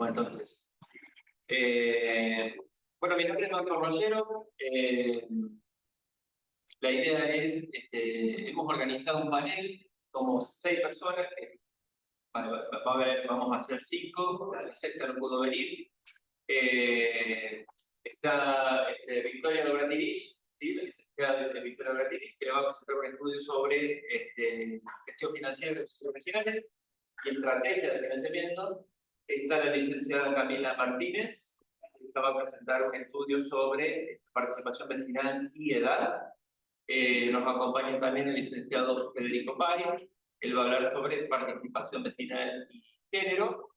entonces. Bueno, mi nombre es Marco Rollero. La idea es, hemos organizado un panel, somos 6 personas, vamos a hacer 5, la sexta no pudo venir. Está Victoria Dobrandirich, ¿sí? La licenciada Victoria Dobrandirich, que le va a presentar un estudio sobre gestión financiera de los centros vecinales y estrategia de financiamiento. Está la licenciada Camila Martínez, que va a presentar un estudio sobre participación vecinal y edad. Nos acompaña también el licenciado Federico Pari, él va a hablar sobre participación vecinal y género.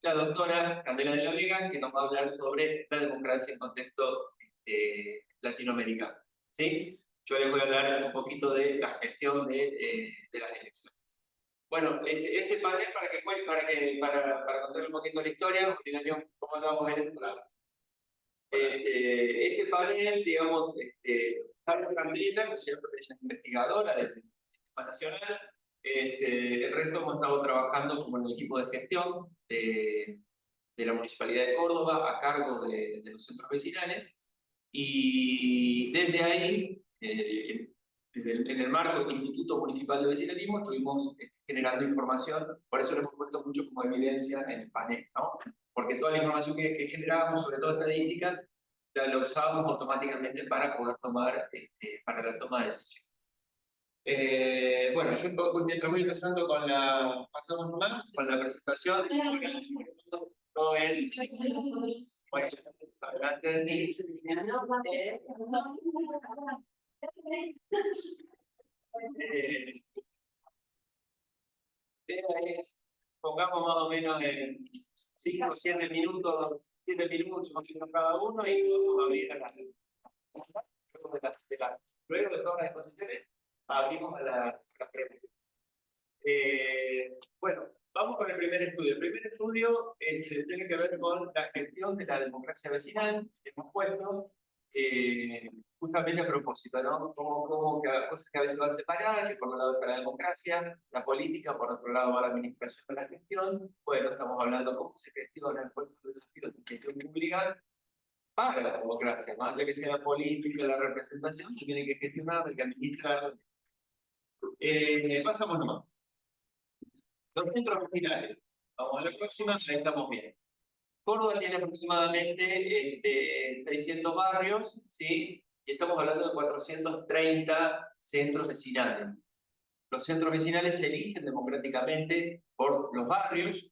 La doctora Candela de la Vega, que nos va a hablar sobre la democracia en contexto latinoamericano. ¿Sí? Yo les voy a hablar un poquito de la gestión de las elecciones. Bueno, este panel, para contar un poquito la historia, cómo andamos en el programa. Este panel, digamos, Carlos Candela, que es investigadora del Sistema Nacional. El resto hemos estado trabajando como en el equipo de gestión de la Municipalidad de Córdoba a cargo de los centros vecinales, y desde ahí, en el marco del Instituto Municipal de Vecinalismo, estuvimos generando información. Por eso lo hemos puesto mucho como evidencia en el panel, ¿no? Porque toda la información que generábamos, sobre todo estadística, la usábamos automáticamente para poder tomar, para la toma de decisiones. Bueno, yo mientras voy empezando con la, pasamos nomás, con la presentación. No es, bueno, adelante. Pongamos más o menos en 5 o 7 minutos, 7 minutos cada uno, y vamos a abrir a luego de todas las exposiciones, abrimos a las preguntas. Bueno, vamos con el primer estudio. El primer estudio tiene que ver con la gestión de la democracia vecinal que hemos puesto, justamente a propósito, ¿no? Como cosas que a veces van separadas, que por un lado está la democracia, la política, por otro lado va la administración de la gestión. Bueno, estamos hablando de cómo se gestiona el puesto de desafíos de gestión pública para la democracia, más allá que sea la política, la representación, se tiene que gestionar, hay que administrar. Pasamos nomás. Los centros vecinales. Vamos a la próxima, ahí estamos bien. Córdoba tiene aproximadamente 600 barrios, ¿sí? Y estamos hablando de 430 centros vecinales. Los centros vecinales se eligen democráticamente por los barrios,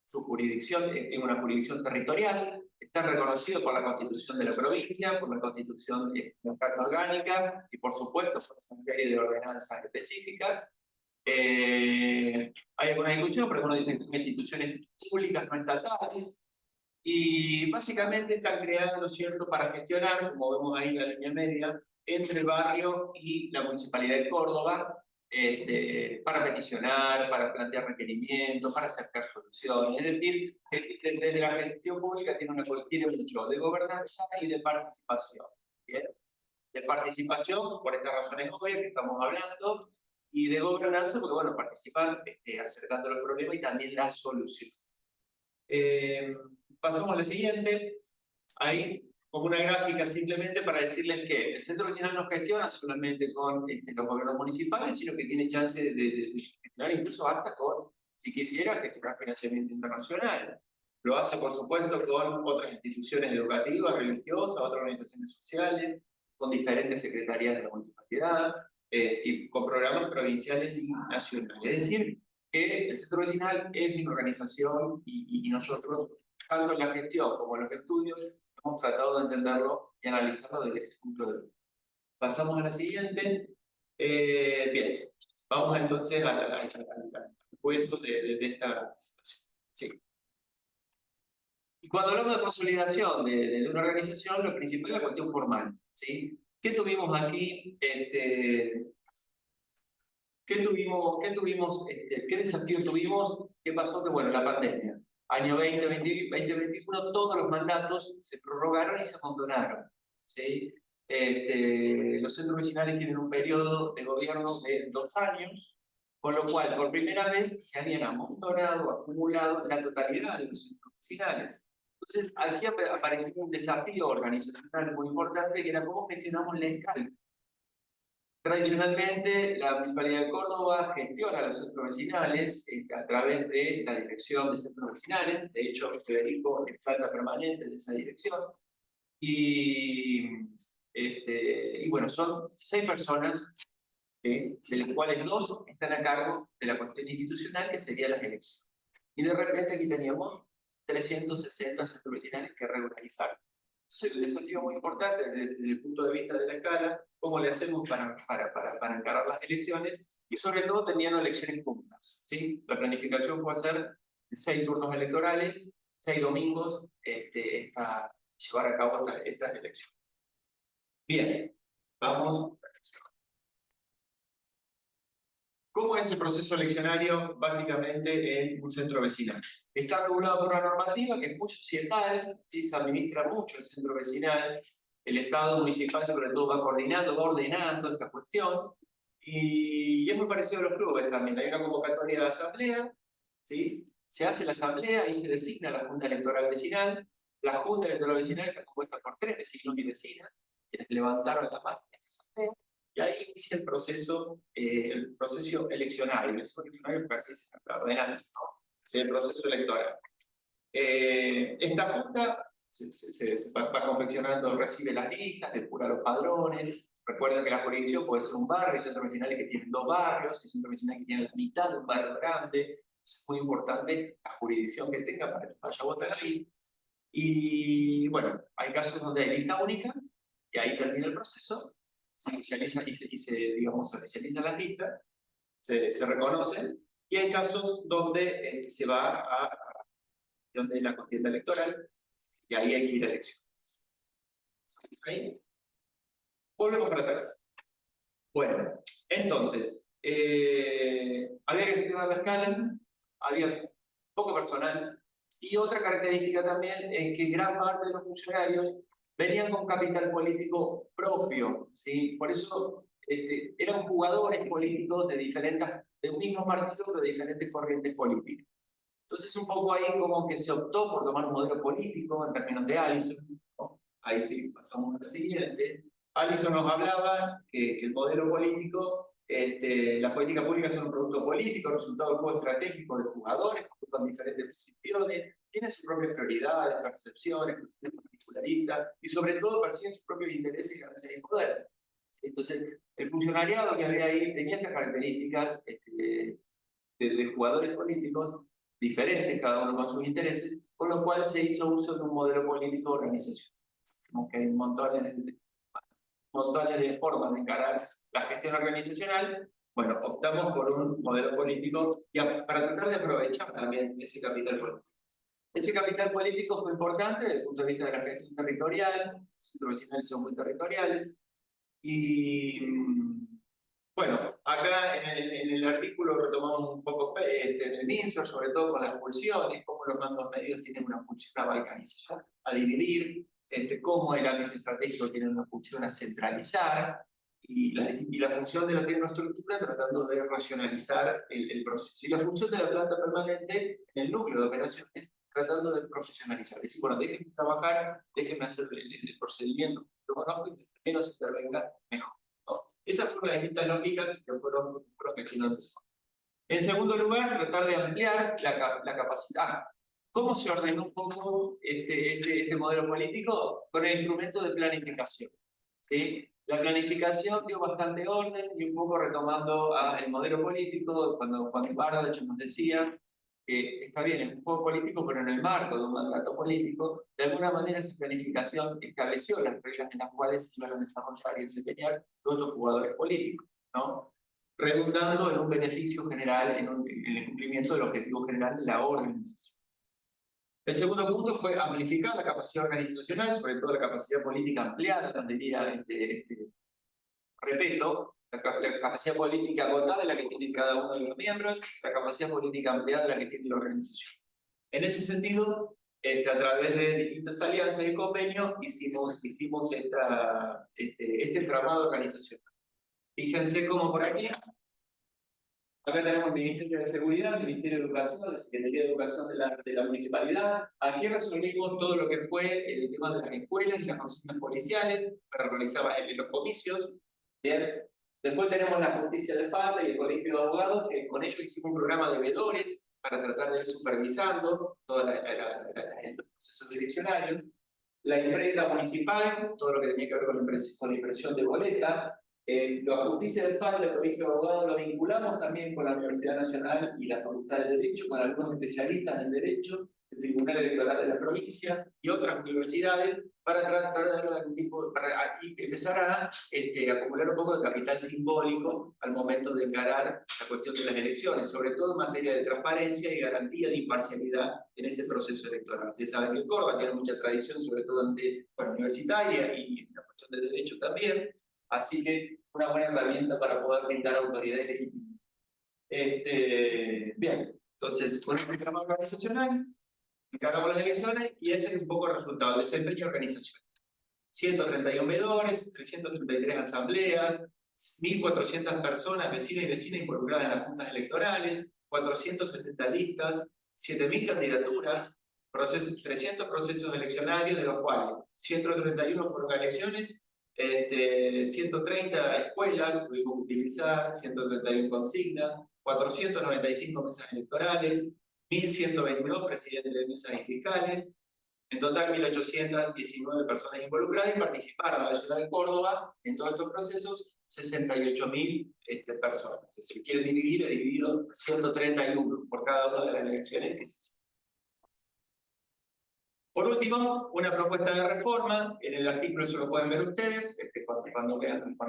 su jurisdicción, tiene una jurisdicción territorial, está reconocido por la Constitución de la provincia, por la Constitución de la Carta Orgánica y, por supuesto, por una serie de ordenanzas específicas. Hay alguna discusión, pero algunos dicen que son instituciones públicas no estatales, y básicamente están creadas, ¿no es cierto?, para gestionar, como vemos ahí en la línea media, entre el barrio y la Municipalidad de Córdoba, para peticionar, para plantear requerimientos, para acercar soluciones. Es decir, desde la gestión pública tiene mucho de gobernanza y de participación. ¿Bien? De participación, por estas razones obvias que estamos hablando, y de gobernanza, porque, bueno, participan acercando los problemas y también las soluciones. Pasamos a la siguiente. Ahí, como una gráfica simplemente para decirles que el centro vecinal no gestiona solamente con los gobiernos municipales, sino que tiene chance de gestionar incluso hasta con, si quisiera, gestionar financiamiento internacional. Lo hace, por supuesto, con otras instituciones educativas, religiosas, otras organizaciones sociales, con diferentes secretarías de la municipalidad, y con programas provinciales y nacionales. Es decir, que el centro vecinal es una organización y nosotros, tanto en la gestión como en los estudios, hemos tratado de entenderlo y analizarlo desde ese punto de vista. Pasamos a la siguiente. Bien, vamos entonces al hueso de esta situación. Sí. Y cuando hablamos de consolidación de una organización, lo principal es la cuestión formal, ¿sí? ¿Qué tuvimos aquí? ¿Qué desafío tuvimos? ¿Qué pasó? Que bueno, la pandemia. Año 2021, todos los mandatos se prorrogaron y se abandonaron, ¿sí? Los centros vecinales tienen un periodo de gobierno de 2 años, con lo cual, por primera vez, se habían amontonado, acumulado la totalidad de los centros vecinales. Entonces, aquí apareció un desafío organizacional muy importante, que era cómo gestionamos la escala. Tradicionalmente, la Municipalidad de Córdoba gestiona los centros vecinales a través de la Dirección de Centros Vecinales. De hecho, Federico es falta permanente de esa dirección. Y bueno, son 6 personas, de las cuales 2 están a cargo de la cuestión institucional, que serían las elecciones. Y de repente aquí teníamos 360 centros vecinales que regularizar. Entonces, el desafío muy importante desde el punto de vista de la escala, cómo le hacemos para encarar las elecciones, y sobre todo teniendo elecciones juntas, ¿sí? La planificación fue hacer 6 turnos electorales, 6 domingos, llevar a cabo estas elecciones. Bien, vamos. ¿Cómo es el proceso eleccionario básicamente en un centro vecinal? Está regulado por una normativa que es muy societal, ¿sí? Se administra mucho el centro vecinal, el Estado municipal sobre todo va coordinando, va ordenando esta cuestión, y es muy parecido a los clubes también. Hay una convocatoria de asamblea, ¿sí? Se hace la asamblea y se designa la Junta Electoral Vecinal. La Junta Electoral Vecinal está compuesta por 3 vecinos y vecinas, quienes levantaron la mano en esta asamblea. Y ahí inicia el proceso eleccionario. El proceso eleccionario es casi la ordenanza, ¿no? Sí, el proceso electoral. Esta junta se va confeccionando, recibe las listas, depura los padrones. Recuerden que la jurisdicción puede ser un barrio, hay centros vecinales que tienen 2 barrios, hay centros vecinales que tienen la mitad de un barrio grande. Es muy importante la jurisdicción que tenga para que vaya a votar ahí. Y bueno, hay casos donde hay lista única, y ahí termina el proceso. Se oficializa digamos, se oficializan las listas, se reconocen, y hay casos donde se va a donde la contienda electoral, y ahí hay que ir a elecciones. ¿Ahí? Volvemos para atrás. Bueno, entonces, había que gestionar la escala, había poco personal, y otra característica también es que gran parte de los funcionarios venían con capital político propio, ¿sí? Por eso eran jugadores políticos de un mismo partido, pero de diferentes corrientes políticas. Entonces, un poco ahí como que se optó por tomar un modelo político en términos de Allison, ¿no? Ahí sí, pasamos a la siguiente. Allison nos hablaba que el modelo político, las políticas públicas son un producto político, resultado del juego estratégico de jugadores, que ocupan diferentes posiciones, tienen sus propias prioridades, percepciones, cuestiones particularistas, y sobre todo persiguen sus propios intereses, ganancias y poder. Entonces, el funcionariado que había ahí tenía estas características de jugadores políticos diferentes, cada uno con sus intereses, con lo cual se hizo uso de un modelo político organizacional. Como que hay montones de formas de encarar la gestión organizacional. Bueno, optamos por un modelo político para tratar de aprovechar también ese capital político. Ese capital político fue importante desde el punto de vista de la gestión territorial, los centros vecinales son muy territoriales, y bueno, acá en el artículo retomamos un poco en el MinSor, sobre todo con las pulsiones, cómo los mandos medios tienen una función a balcanizar, a dividir, cómo el ámbito estratégico tiene una función a centralizar, y la función de la tecnoestructura tratando de racionalizar el proceso. Y la función de la planta permanente en el núcleo de operaciones tratando de profesionalizar. Es decir, bueno, déjenme trabajar, déjenme hacer el procedimiento, lo conozco y menos intervenga, mejor, ¿no? Esas fueron las distintas lógicas que fueron gestionando. En segundo lugar, tratar de ampliar la capacidad. ¿Cómo se ordenó un poco este modelo político? Con el instrumento de planificación, ¿sí? La planificación dio bastante orden, y un poco retomando el modelo político, cuando Bardach nos decía que está bien, es un juego político, pero en el marco de un mandato político, de alguna manera esa planificación estableció las reglas en las cuales se iban a desarrollar y desempeñar todos los jugadores políticos, ¿no? Redundando en un beneficio general, en el cumplimiento del objetivo general de la organización. El segundo punto fue amplificar la capacidad organizacional, sobre todo la capacidad política ampliada, diría, repito, la capacidad política agotada es la que tiene cada uno de los miembros, la capacidad política ampliada es la que tiene la organización. En ese sentido, a través de distintas alianzas y convenios, hicimos este entramado organizacional. Fíjense cómo por aquí Acá tenemos el Ministerio de Seguridad, el Ministerio de Educación, la Secretaría de Educación de la Municipalidad. Aquí resumimos todo lo que fue el tema de las escuelas y las consignas policiales, para realizar los comicios. Bien. Después tenemos la Justicia de Falta y el Colegio de Abogados, que con ellos hicimos un programa de veedores para tratar de ir supervisando todos los procesos direccionarios. La imprenta municipal, todo lo que tenía que ver con la impresión de boleta. La Justicia del FAL, el Colegio de Abogados, lo vinculamos también con la Universidad Nacional y la Facultad de Derecho, con algunos especialistas en Derecho, el Tribunal Electoral de la provincia y otras universidades, para tratar de dar algún tipo, para empezar a acumular un poco de capital simbólico al momento de encarar la cuestión de las elecciones, sobre todo en materia de transparencia y garantía de imparcialidad en ese proceso electoral. Ustedes saben que Córdoba tiene mucha tradición, sobre todo universitaria y en la cuestión de Derecho también. Así que una buena herramienta para poder brindar autoridad y legitimidad. Bien, entonces, con un programa organizacional, encargamos las elecciones y ese es un poco el resultado, el desempeño organizacional. 131 veedores, 333 asambleas, 1.400 personas, vecinas y vecinas involucradas en las juntas electorales, 470 listas, 7.000 candidaturas, 300 procesos eleccionarios, de los cuales 131 fueron elecciones, 130 escuelas tuvimos que utilizar, 131 consignas, 495 mesas electorales, 1.122 presidentes de mesas y fiscales. En total, 1.819 personas involucradas y participaron en la ciudad de Córdoba en todos estos procesos, 68.000 personas. Si se quiere dividir, he dividido 131 por cada una de las elecciones que se hicieron. Por último, una propuesta de reforma. En el artículo eso lo pueden ver ustedes, cuando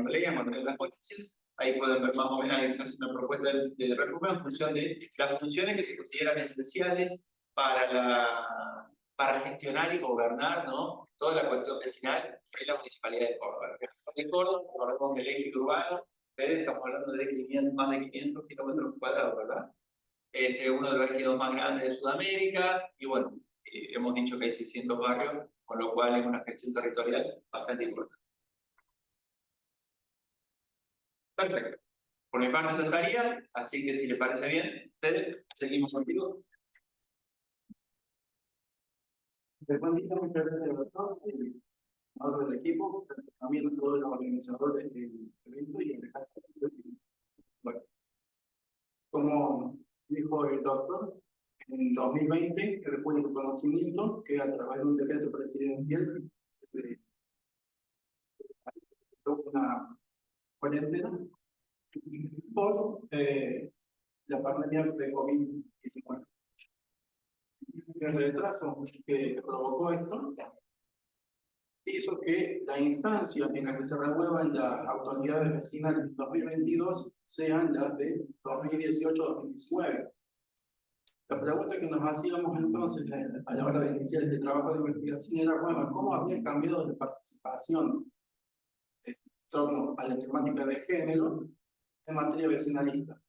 lean las ponencias. Ahí pueden ver más o menos, ahí se hace una propuesta de reforma en función de las funciones que se consideran esenciales para gestionar y gobernar, ¿no?, toda la cuestión vecinal en la Municipalidad de Córdoba. En Córdoba, recordemos que el eje urbano, estamos hablando de más de 500 kilómetros cuadrados, ¿verdad? Uno de los ejidos más grandes de Sudamérica, y bueno, hemos dicho que hay 600 barrios, con lo cual es una gestión territorial bastante importante. Perfecto. Por mi parte, eso estaría, así que si les parece bien, ustedes, seguimos contigo. Muchas gracias, doctor. Ahora del equipo, también todos los organizadores del evento y el caso. Bueno, como dijo el doctor, en 2020 fue el conocimiento que a través de un decreto presidencial se una cuarentena por la pandemia de COVID-19. El retraso que provocó esto hizo que la instancia en la que se renuevan las autoridades vecinales en 2022 sean las de 2018-2019. La pregunta que nos hacíamos entonces a la hora de iniciar este trabajo de investigación era, bueno, ¿cómo había cambiado de participación en torno a la temática de género en materia vecinalista?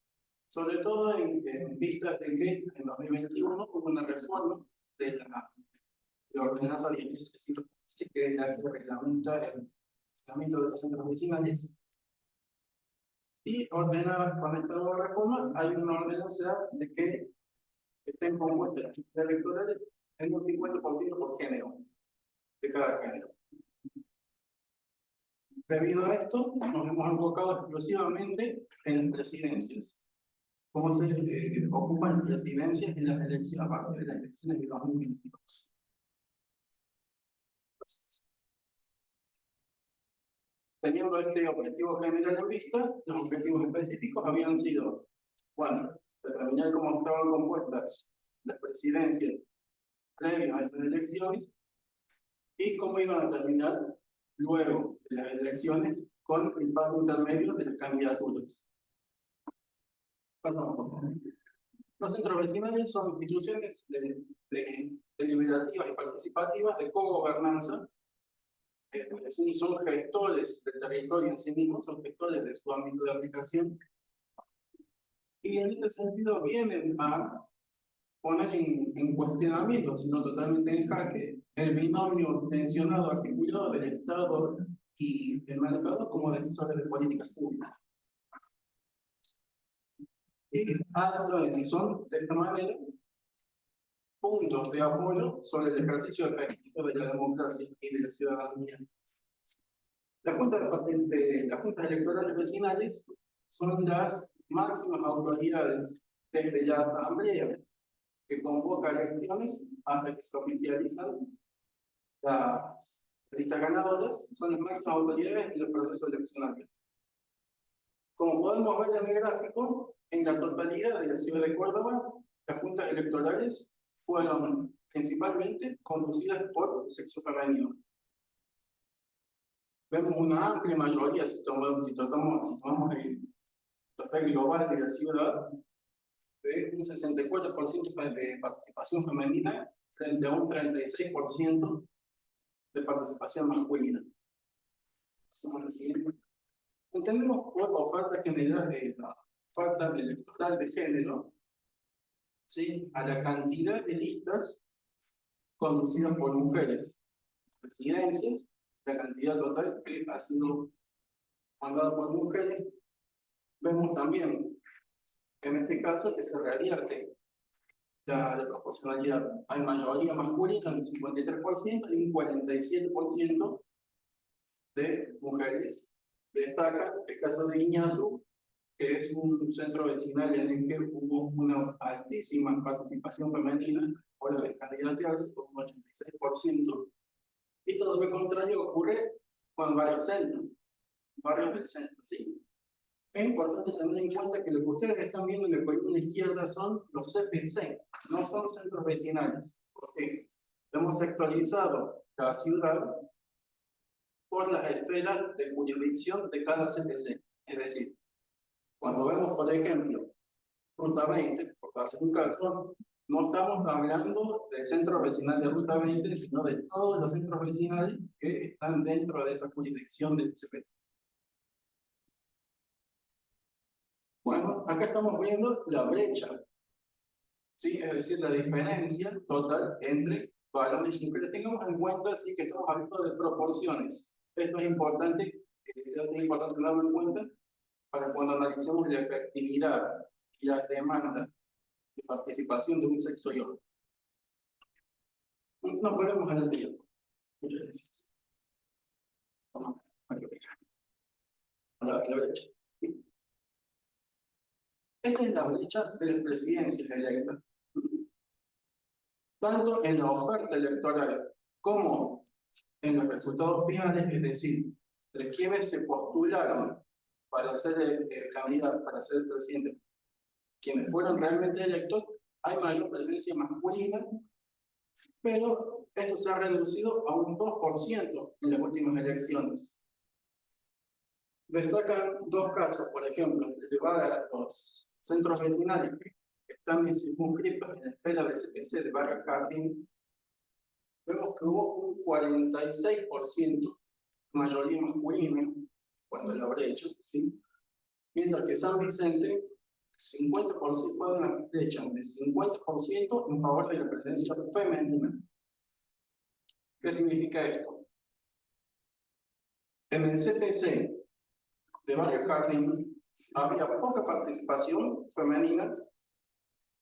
Sobre todo en vistas de que en 2021 hubo una reforma de la ordenanza 10.715, que es la que reglamenta el funcionamiento de los centros vecinales. Y ordenada con esta nueva reforma, hay una ordenanza de que estén compuestas las listas electorales en un 50% por género, de cada género. Debido a esto, nos hemos enfocado exclusivamente en las presidencias. ¿Cómo se ocupan presidencias en las elecciones, a partir de las elecciones de 2022? Teniendo este objetivo general en vista, los objetivos específicos habían sido, bueno, determinar cómo estaban compuestas las presidencias previas a estas elecciones y cómo iban a terminar luego de las elecciones con el paso intermedio de las candidaturas. Los centros vecinales son instituciones deliberativas y participativas de cogobernanza. Son gestores del territorio en sí mismo, son gestores de su ámbito de aplicación. Y en este sentido vienen a poner en cuestionamiento, sino totalmente en jaque, el binomio mencionado, articulado del Estado y el mercado como decisores de políticas públicas. y son de esta manera puntos de apoyo sobre el ejercicio efectivo de la democracia y de la ciudadanía. Las juntas electorales vecinales son las máximas autoridades desde la asamblea que convoca elecciones hasta que se oficializan las listas ganadoras, son las máximas autoridades en los procesos eleccionarios. Como podemos ver en el gráfico, en la totalidad de la ciudad de Córdoba, las juntas electorales fueron principalmente conducidas por sexo femenino. Vemos una amplia mayoría, si tomamos el total global de la ciudad, de un 64% de participación femenina frente a un 36% de participación masculina. Somos la siguiente. Entendemos por oferta general de la oferta electoral de género, ¿sí?, a la cantidad de listas conducidas por mujeres, presidencias, la cantidad total que ha sido mandada por mujeres. Vemos también, en este caso, que se revierte la proporcionalidad. Hay mayoría masculina, un 53% y un 47% de mujeres. Destaca el caso de Iñazú, que es un centro vecinal en el que hubo una altísima participación femenina por el candidatearse con un 86%, y todo lo contrario ocurre con varios centros, barrios del centro, ¿sí? Es importante tener en cuenta que lo que ustedes están viendo en la columna izquierda son los CPC, no son centros vecinales, porque hemos sectorizado la ciudad por las esferas de jurisdicción de cada CPC. Es decir, cuando vemos, por ejemplo, Ruta 20, por hacer un caso, no estamos hablando del centro vecinal de Ruta 20, sino de todos los centros vecinales que están dentro de esa jurisdicción del CPC. Bueno, acá estamos viendo la brecha, ¿sí? Es decir, la diferencia total entre varones y mujeres. Tengamos en cuenta, sí, que estamos hablando de proporciones. Esto es importante tenerlo en cuenta para cuando analicemos la efectividad y las demandas de participación de un sexo y otro. No podemos en el tiempo. Muchas gracias. Vamos a la brecha. ¿Sí? Esta es la brecha de las presidencias electas. Tanto en la oferta electoral como en los resultados finales, es decir, entre quienes se postularon para ser el candidato, para ser el presidente, quienes fueron realmente electos, hay mayor presencia masculina, pero esto se ha reducido a un 2% en las últimas elecciones. Destacan dos casos, por ejemplo, llevar a los centros vecinales que están circunscritos en la esfera del CPC de Barrio Jardín. Vemos que hubo un 46% mayoría masculina cuando la brecha, ¿sí? Mientras que San Vicente, 50% fue una brecha de 50% en favor de la presencia femenina. ¿Qué significa esto? En el CPC de Barrio Jardín había poca participación femenina,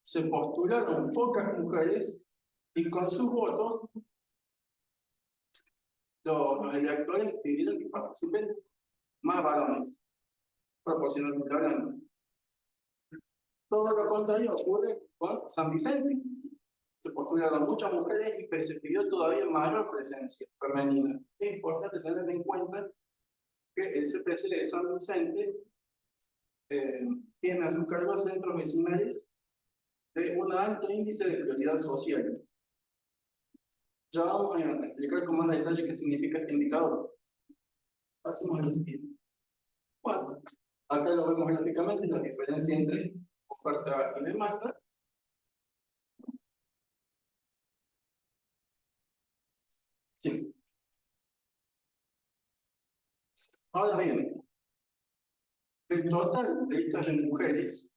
se postularon pocas mujeres y con sus votos los electores pidieron que participen más varones, proporcionalmente hablando. Todo lo contrario ocurre con San Vicente. Se postularon muchas mujeres y se pidió todavía mayor presencia femenina. Es importante tener en cuenta que el CPC de San Vicente tiene a su cargo centros vecinales de un alto índice de prioridad social. Ya vamos a explicar con más detalle qué significa este indicador. Pasemos a lo siguiente. Bueno, acá lo vemos gráficamente, la diferencia entre oferta y demanda. Sí. Ahora bien, el total de listas de mujeres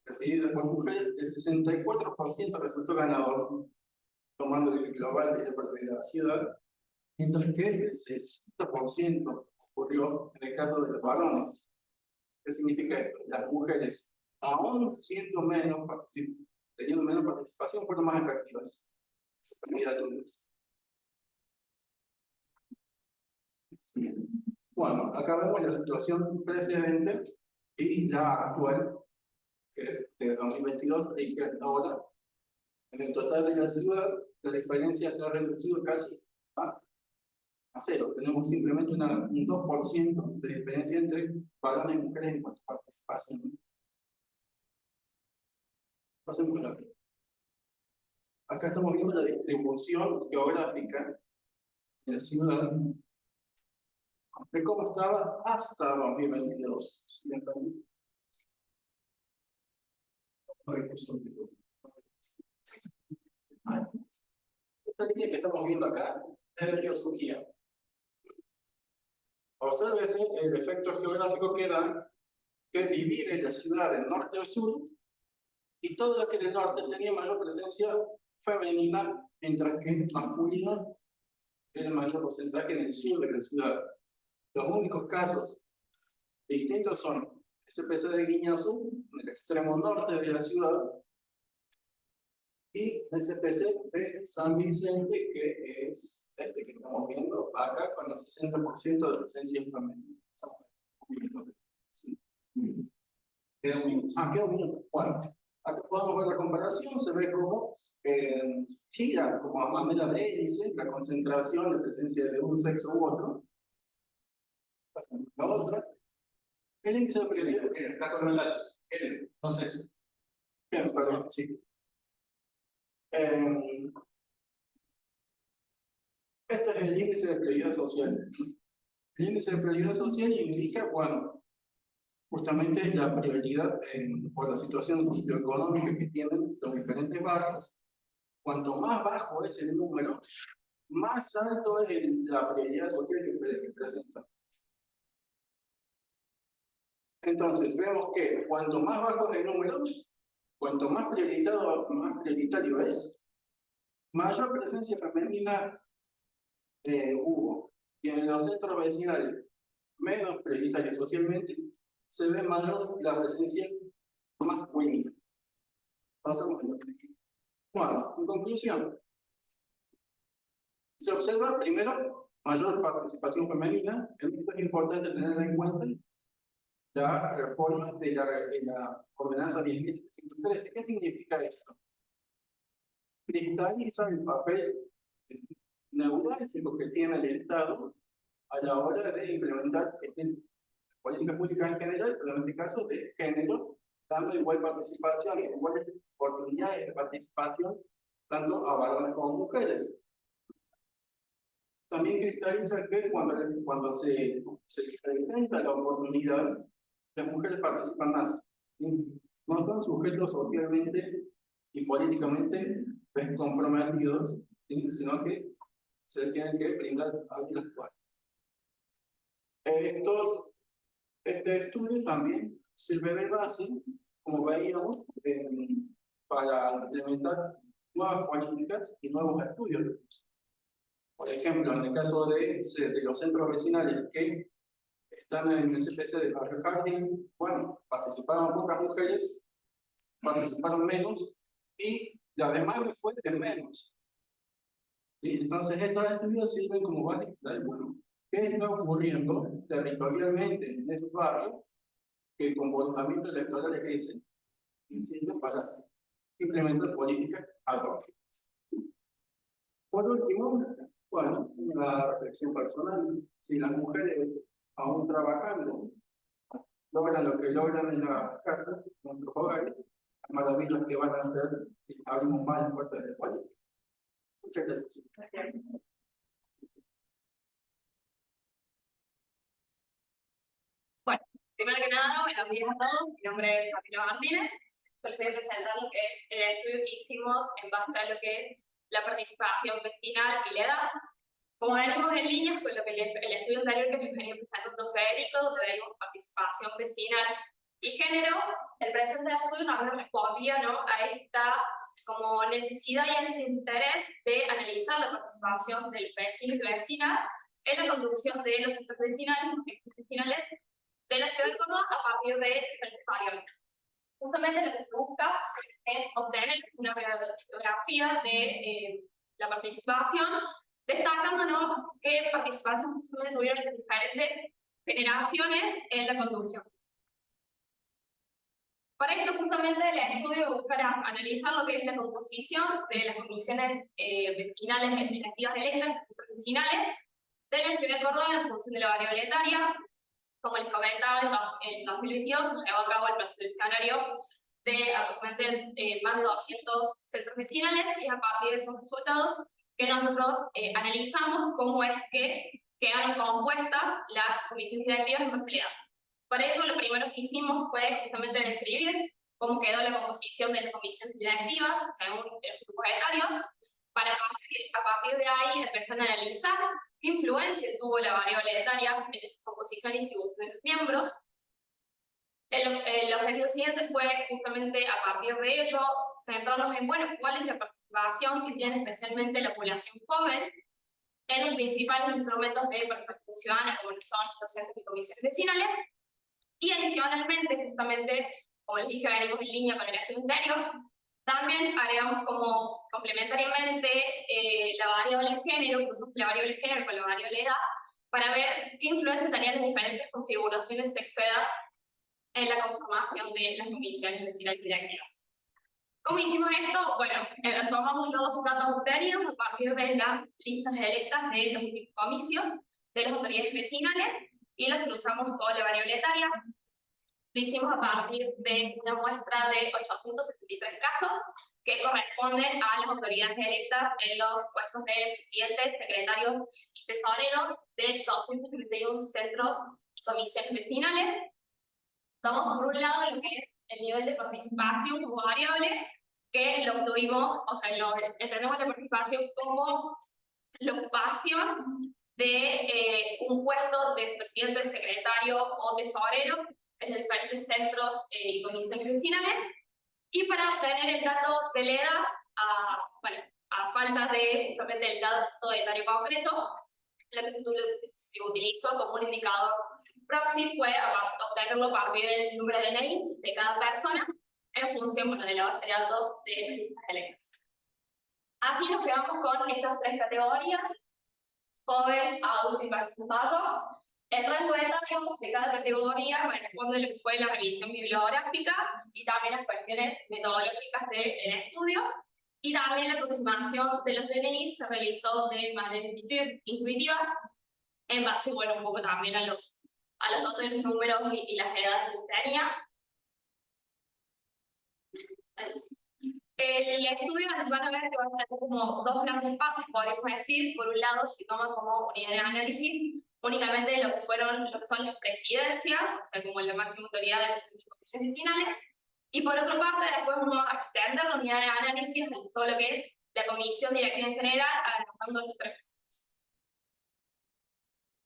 presididas por mujeres, el 64% resultó ganador, tomando el global de la ciudad, mientras que el 60% ocurrió en el caso de los varones. ¿Qué significa esto? Las mujeres aún siendo menos teniendo menos participación, fueron más efectivas sus candidaturas. Bueno, acá vemos la situación precedente y la actual, que de 2022 y hasta ahora. En el total de la ciudad, la diferencia se ha reducido casi a cero. Tenemos simplemente un 2% de diferencia entre varones y mujeres en cuanto a participación. Pasemos a la. Acá estamos viendo la distribución geográfica de la ciudad, de cómo estaba hasta 2022. Esta línea que estamos viendo acá es el río Suquía. Obsérvese el efecto geográfico que da, que divide la ciudad del norte al sur, y todo lo que en el norte tenía mayor presencia femenina, mientras que masculina era el mayor porcentaje en el sur de la ciudad. Los únicos casos distintos son SPC de Guiñazú, en el extremo norte de la ciudad, y SPC de San Vicente, que es este que estamos viendo acá, con el 60% de presencia femenina. Queda un minuto. Queda un minuto. Bueno, acá podemos ver la comparación, se ve cómo gira como a manera de hélice la concentración de presencia de un sexo u otro. Pasamos a la otra. El índice de prioridad. Está con los lachos. No sexo. Bien, perdón, sí. Este es el índice de prioridad social. El índice de prioridad social indica, bueno, justamente la prioridad por la situación socioeconómica que tienen los diferentes barrios. Cuanto más bajo es el número, más alto es la prioridad social que presenta. Entonces, vemos que cuanto más bajo es el número, cuanto más prioritario es, mayor presencia femenina hubo. Y en los centros vecinales menos prioritarios socialmente, se ve mayor la presencia masculina. Bueno, en conclusión, se observa primero mayor participación femenina. Esto es importante tener en cuenta la reforma de la ordenanza 10.713. ¿Qué significa esto? Cristaliza el papel neurálgico que tiene el Estado a la hora de implementar políticas públicas en general, pero en este caso de género, dando igual participación, iguales oportunidades de participación, tanto a varones como mujeres. También cristaliza que cuando se presenta la oportunidad, las mujeres participan más. No están sujetos socialmente y políticamente descomprometidos, ¿sí? Sino que se les tienen que brindar a las cuales. Este estudio también sirve de base, como veíamos, para implementar nuevas políticas y nuevos estudios. Por ejemplo, en el caso de los centros vecinales que están en el CPC de Barrio Jardín, bueno, participaron pocas mujeres, participaron menos, y la demanda fue de menos. ¿Sí? Entonces, estos estudios sirven como base de, bueno, ¿qué está ocurriendo territorialmente en esos barrios? ¿Qué comportamiento electoral ejercen? Y sirven para implementar políticas ad hoc. Por último, bueno, una reflexión personal. Si las mujeres, aún trabajando, logran lo que logran en las casas, en nuestros hogares, las maravillas que van a hacer si abrimos más las puertas del país. Muchas gracias. Bueno, primero que nada, buenos días a todos. Mi nombre es Camila Martínez. Yo les voy a presentar lo que es el estudio que hicimos en base a lo que es la participación vecinal y la edad. Como venimos en línea, fue lo que el estudio anterior que venía presentando Federico, donde veíamos participación vecinal y género. El presente estudio también respondía, ¿no?, a esta como necesidad y a este interés de analizar la participación del vecino y vecinas en la conducción de los sectores vecinales de la ciudad de Córdoba a partir de diferentes variables. Justamente lo que se busca es obtener una radiografía de la participación, destacando, ¿no?, qué participación justamente tuvieron las diferentes generaciones en la conducción. Para esto, justamente, el estudio buscará analizar lo que es la composición de las comisiones vecinales legislativas electas, las centros vecinales, de la ciudad de Córdoba en función de la variable etaria. Como les comentaba, en 2022 se llevó a cabo el proceso seleccionario de aproximadamente más de 200 centros vecinales, y a partir de esos resultados que nosotros analizamos cómo es que quedaron compuestas las comisiones directivas en base a la edad. Para eso, lo primero que hicimos fue justamente describir cómo quedó la composición de las comisiones directivas según los grupos etarios, para a partir de ahí empezar a analizar qué influencia tuvo la variable etaria en esa composición y distribución de los miembros. El objetivo siguiente fue justamente a partir de ello centrarnos en, bueno, cuál es la participación que tiene especialmente la población joven en los principales instrumentos de participación ciudadana, como son los centros y comisiones vecinales. Y adicionalmente, justamente, como les dije, venimos en línea con el estudio anterior, también agregamos como complementariamente la variable género, usamos la variable género con la variable edad, para ver qué influencia tenían las diferentes configuraciones sexo-edad en la conformación de las comisiones vecinales directivas. ¿Cómo hicimos esto? Bueno, tomamos los datos obtenidos a partir de las listas electas de los últimos comicios de las autoridades vecinales y los cruzamos con la variable etaria. Lo hicimos a partir de una muestra de 873 casos que corresponden a las autoridades electas en los puestos de presidente, secretario y tesorero de 231 centros y comisiones vecinales. Tomamos por un lado lo que es el nivel de participación como variable, que lo obtuvimos, o sea, entendemos la participación como la ocupación de un puesto de presidente, secretario o tesorero en los diferentes centros y comisiones vecinales. Y para obtener el dato de la edad, bueno, a falta de justamente el dato etario concreto, lo que se utilizó como un indicador proxy fue obtenerlo a partir del número de DNI de cada persona en función, bueno, de la base de datos de las listas electas. Aquí nos quedamos con estas tres categorías: joven, adulto y persona mayor. El rango etario de cada categoría responde a lo que fue la revisión bibliográfica y también las cuestiones metodológicas del estudio. Y también la aproximación de los DNI se realizó de manera intuitiva, en base, bueno, un poco también a los datos de los números y las edades que se tenía. El estudio van a ver que va a tener como dos grandes partes, podríamos decir. Por un lado, se toma como unidad de análisis únicamente lo que son las presidencias, o sea, como la máxima autoridad de los centros y comisiones vecinales. Y por otra parte, después vamos a extender la unidad de análisis de todo lo que es la comisión directiva en general, analizando los tres.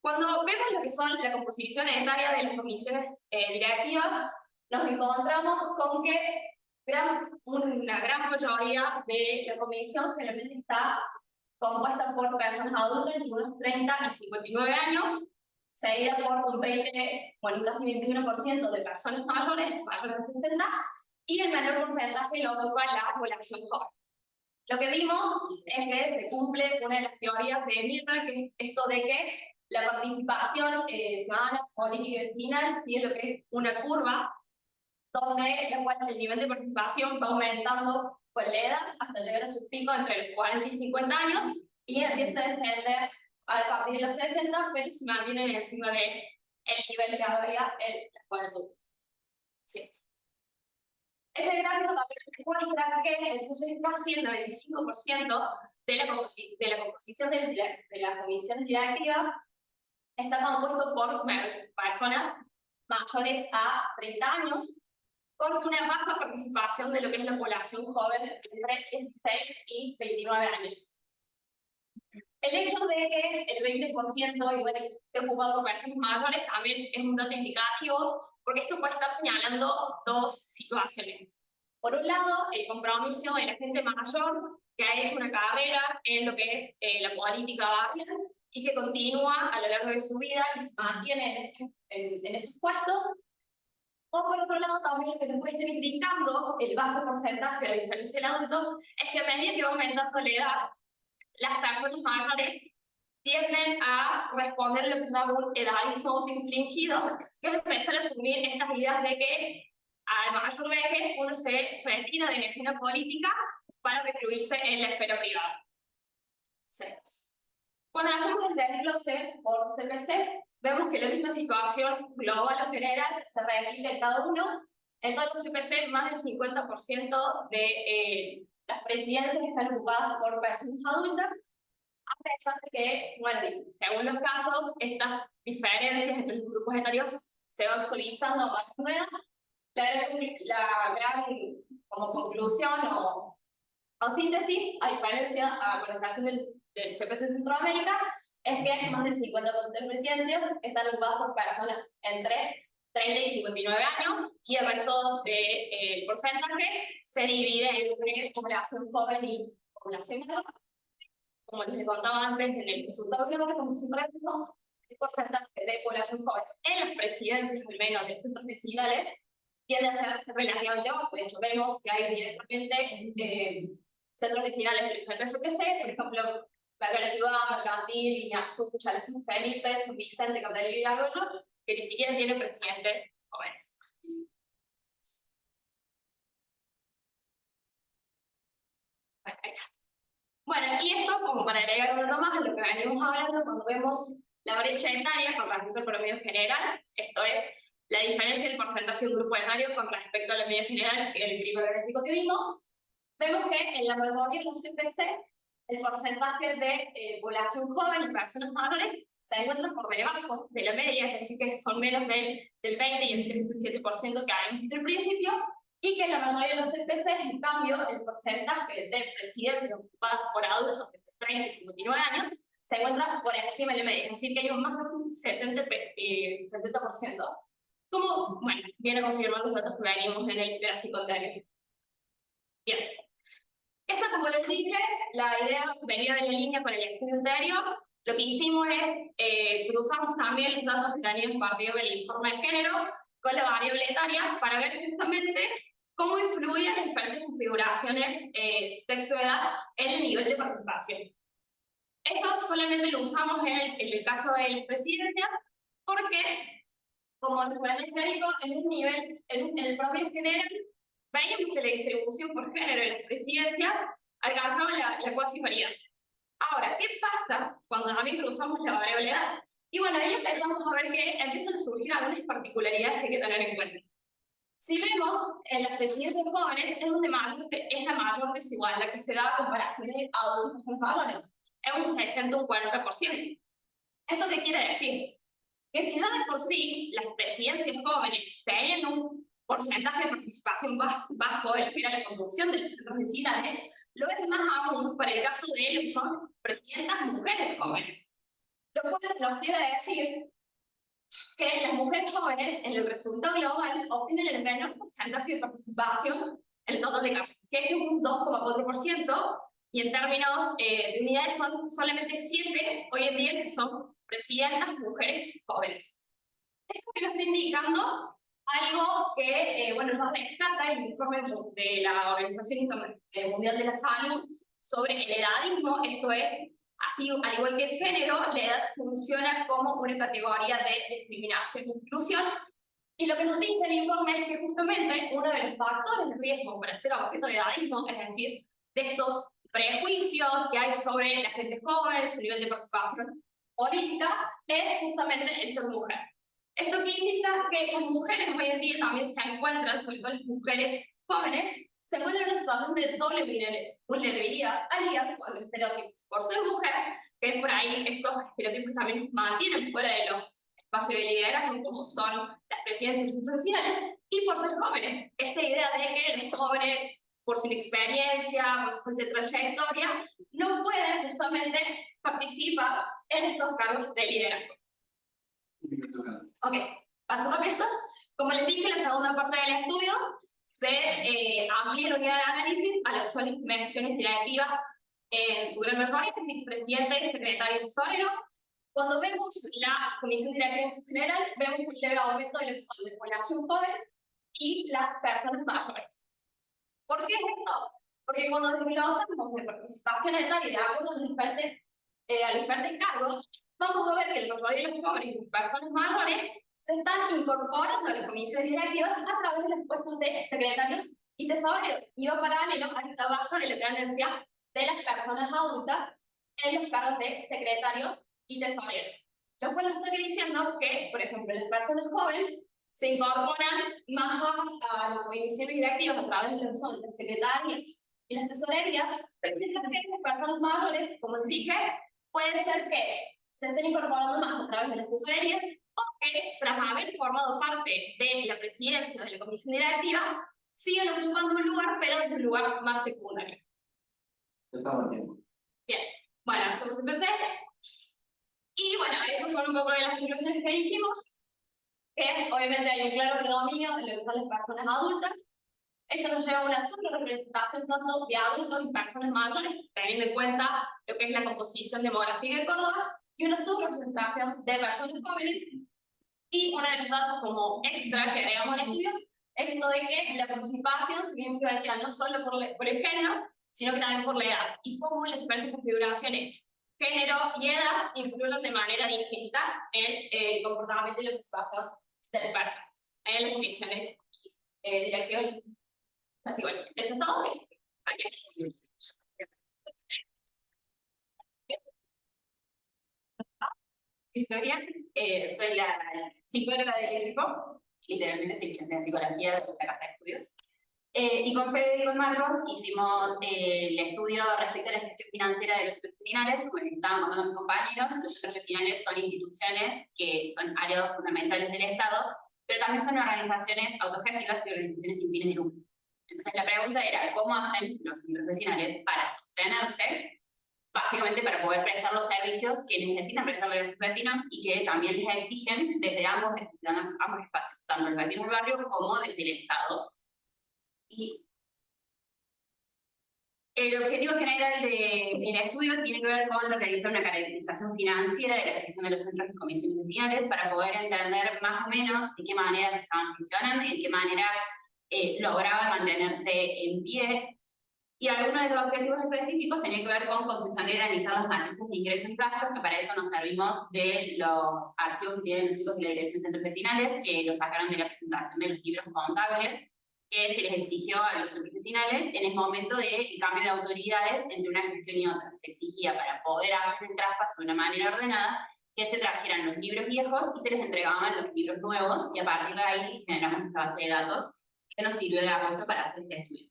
Cuando vemos lo que son la composición etaria de las comisiones directivas, nos encontramos con que una gran mayoría de la comisión generalmente está compuesta por personas adultas entre unos 30 y 59 años, seguida por un 20, bueno, casi 21% de personas mayores de 60, y el menor porcentaje lo ocupa la población joven. Lo que vimos es que se cumple una de las teorías de Milner, que es esto de que la participación ciudadana, política y vecinal tiene lo que es una curva, donde el nivel de participación va aumentando con la edad hasta llegar a su pico entre los 40 y 50 años, y empieza a descender a partir de los 70, pero se mantiene encima del nivel que había en la juventud. Sí. Este gráfico también muestra que entonces casi el 95% de la composición de las comisiones directivas está compuesto por personas mayores a 30 años, con una baja participación de lo que es la población joven entre 16 y 29 años. El hecho de que el 20% igual esté ocupado por personas mayores también es un dato indicativo, porque esto puede estar señalando dos situaciones. Por un lado, el compromiso de la gente mayor que ha hecho una carrera en lo que es la política barrial y que continúa a lo largo de su vida y se mantiene en esos puestos. O por otro lado, también lo que nos puede estar indicando el bajo porcentaje de diferencia del adulto es que a medida que va aumentando la edad, las personas mayores tienden a responder lo que se llama un edadismo autoinfligido, que es empezar a asumir estas ideas de que a mayor vejez uno se retira de la escena política para recluirse en la esfera privada. Cuando hacemos el desglose por CPC, vemos que la misma situación global o general se replica en cada uno. En todos los CPC, más del 50% de las presidencias están ocupadas por personas adultas, a pesar de que, bueno, según los casos, estas diferencias entre los grupos etarios se van suavizando más o menos. La gran como conclusión o síntesis, a diferencia a la excepción del CPC Centroamérica, es que más del 50% de presidencias están ocupadas por personas entre 30 y 59 años, y el resto del porcentaje se divide entre población joven y población mayor. Como les he contado antes en el resultado global, como siempre vemos, el porcentaje de población joven en las presidencias, al menos de los centros vecinales, tiende a ser relativamente bajo. De hecho, vemos que hay directamente centros vecinales de diferentes CPC, por ejemplo, Vergara Ciudad, Mercantil, Iñazú, Chalés, Felipe, San Vicente, Candelillo y Arroyo, que ni siquiera tienen presidentes jóvenes. Bueno, y esto como para agregar un dato más a lo que venimos hablando cuando vemos la brecha etaria con respecto al promedio general, esto es, la diferencia del porcentaje de un grupo etario con respecto al promedio general, que es el primer gráfico que vimos, vemos que en la mayoría de los CPC el porcentaje de población joven y personas mayores se encuentra por debajo de la media, es decir, que son menos del 20 y el 17% que hay desde el principio, y que en la mayoría de los CPC, en cambio, el porcentaje de presidentes ocupados por adultos de 30 y 59 años se encuentra por encima de la media, es decir, que hay un más de un 70%, como, bueno, viene confirmando los datos que venimos en el gráfico anterior. Bien. Esto, como les dije, la idea venía de la línea con el estudio anterior. Lo que hicimos es, cruzamos también los datos que teníamos partido del informe de género con la variable etaria para ver justamente cómo influyen las diferentes configuraciones sexo-edad en el nivel de participación. Esto solamente lo usamos en el caso de las presidencias, porque, como nos ven el médico, en un nivel, en el promedio general, veíamos que la distribución por género en las presidencias alcanzaba la cuasi paridad. Ahora, ¿qué pasa cuando también cruzamos la variable edad? Y bueno, ahí empezamos a ver que empiezan a surgir algunas particularidades que hay que tener en cuenta. Si vemos, en las presidencias jóvenes es donde es la mayor desigualdad que se da a comparación de adultos mayores. Es un 60 o un 40%. ¿Esto qué quiere decir? Que si no de por sí las presidencias jóvenes tienen un porcentaje de participación bajo el que era la conducción de los centros vecinales, lo es más aún para el caso de lo que son presidentas mujeres jóvenes. Lo cual nos quiere decir que las mujeres jóvenes en el resultado global obtienen el menor porcentaje de participación en el total de casos, que es un 2,4%, y en términos de unidades son solamente 7 hoy en día que son presidentas mujeres jóvenes. Esto que nos está indicando algo que, bueno, nos rescata el informe de la Organización Mundial de la Salud sobre el edadismo, esto es, así, al igual que el género, la edad funciona como una categoría de discriminación e inclusión, y lo que nos dice el informe es que justamente uno de los factores de riesgo para ser objeto de edadismo, es decir, de estos prejuicios que hay sobre la gente joven, su nivel de participación política, es justamente el ser mujer. Esto que indica que las mujeres hoy en día también se encuentran, sobre todo las mujeres jóvenes, se encuentran en una situación de doble vulnerabilidad aliada con los estereotipos. Por ser mujer, que por ahí estos estereotipos también mantienen fuera de los espacios de liderazgo, como son las presidencias institucionales, y por ser jóvenes. Esta idea de que los jóvenes, por su inexperiencia, por su fuerte trayectoria, no pueden justamente participar en estos cargos de liderazgo. Ok, paso rápido esto. Como les dije, la segunda parte del estudio se amplía la unidad de análisis a lo que son las convenciones directivas en su gran mayoría, es decir, presidente, secretario y tesorero. Cuando vemos la comisión directiva en su general, vemos un leve aumento de la población joven, y las personas mayores. ¿Por qué es esto? Porque cuando desglosamos de participación etaria de acuerdo a los diferentes cargos, vamos a ver que los roles de los jóvenes y las personas mayores se están incorporando a las comisiones directivas a través de los puestos de secretarios y tesoreros, y va paralelo a esta baja de la tendencia de las personas adultas en los cargos de secretarios y tesoreros. Lo cual nos está diciendo que, por ejemplo, las personas jóvenes se incorporan más a las comisiones directivas a través de lo que son las secretarias y las tesorerías, mientras que las personas mayores, como les dije, puede ser que se estén incorporando más a través de las tesorerías o que, tras haber formado parte de la presidencia de la comisión directiva, siguen ocupando un lugar, pero desde un lugar más secundario. Estamos bien. Bien, bueno, como se empecé. Y bueno, esas son un poco de las conclusiones que dijimos, que es, obviamente, hay un claro predominio de lo que son las personas adultas. Esto nos lleva a una subrepresentación tanto de adultos y personas mayores, teniendo en cuenta lo que es la composición demográfica de Córdoba, y una subrepresentación de personas jóvenes. Y uno de los datos como extra que agregamos al estudio es esto de que la participación se ve influenciada no solo por el género, sino que también por la edad, y cómo las diferentes configuraciones, género y edad, influyen de manera distinta en el comportamiento y la participación de las personas en las comisiones directivas. Así bueno, eso es todo. Victoria, soy la psicóloga del equipo, literalmente soy licenciada en psicología de la Casa de Estudios. Y con Fede y con Marcos hicimos el estudio respecto a la gestión financiera de los centros vecinales, como les estaban contando mis compañeros. Los centros vecinales son instituciones que son áreas fundamentales del Estado, pero también son organizaciones autogestivas y organizaciones sin fines de lucro. Entonces la pregunta era, ¿cómo hacen los centros vecinales para sostenerse? Básicamente para poder prestar los servicios que necesitan prestarle a sus vecinos y que también les exigen desde ambos espacios, tanto el vecino del barrio como desde el Estado. Y el objetivo general del estudio tiene que ver con realizar una caracterización financiera de la gestión de los centros y comisiones vecinales para poder entender más o menos de qué manera se estaban gestionando y de qué manera lograban mantenerse en pie. Y algunos de los objetivos específicos tenían que ver con confeccionar y realizar las matrices de ingresos y gastos, que para eso nos servimos de los archivos que tienen los chicos de la Dirección de Centros Vecinales, que los sacaron de la presentación de los libros contables, que se les exigió a los centros vecinales en el momento del cambio de autoridades entre una gestión y otra. Se exigía para poder hacer el traspaso de una manera ordenada que se trajeran los libros viejos y se les entregaban los libros nuevos, y a partir de ahí generamos esta base de datos que nos sirvió de apoyo para hacer este estudio.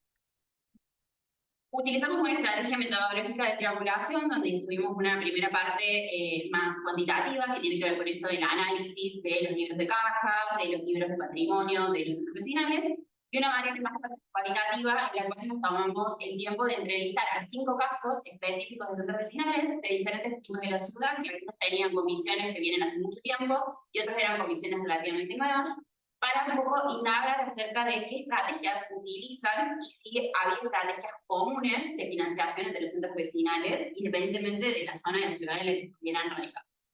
Utilizamos una estrategia metodológica de triangulación, donde incluimos una primera parte más cuantitativa, que tiene que ver con esto del análisis de los libros de caja, de los libros de patrimonio, de los centros vecinales, y una variable más cualitativa, en la cual nos tomamos el tiempo de entrevistar a 5 casos específicos de centros vecinales de diferentes puntos de la ciudad, que a veces tenían comisiones que vienen hace mucho tiempo, y otros eran comisiones relativamente nuevas, para un poco indagar acerca de qué estrategias utilizan y si había estrategias comunes de financiación entre los centros vecinales, independientemente de la zona de la ciudad en la que estuvieran radicados.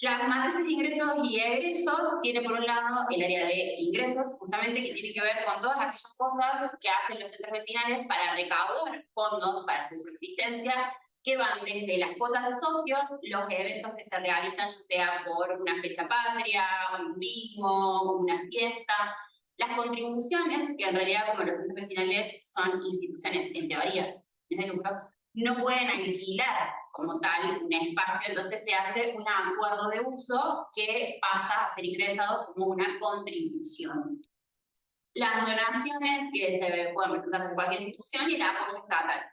Las matrices de ingresos y egresos tiene por un lado el área de ingresos, justamente, que tiene que ver con todas aquellas cosas que hacen los centros vecinales para recaudar fondos para su subsistencia, que van desde las cuotas de socios, los eventos que se realizan, ya sea por una fecha patria, un bingo, una fiesta, las contribuciones, que en realidad, como los centros vecinales son instituciones en teorías de lucro, no pueden alquilar como tal un espacio, entonces se hace un acuerdo de uso que pasa a ser ingresado como una contribución. Las donaciones que se pueden presentar de cualquier institución y el apoyo estatal.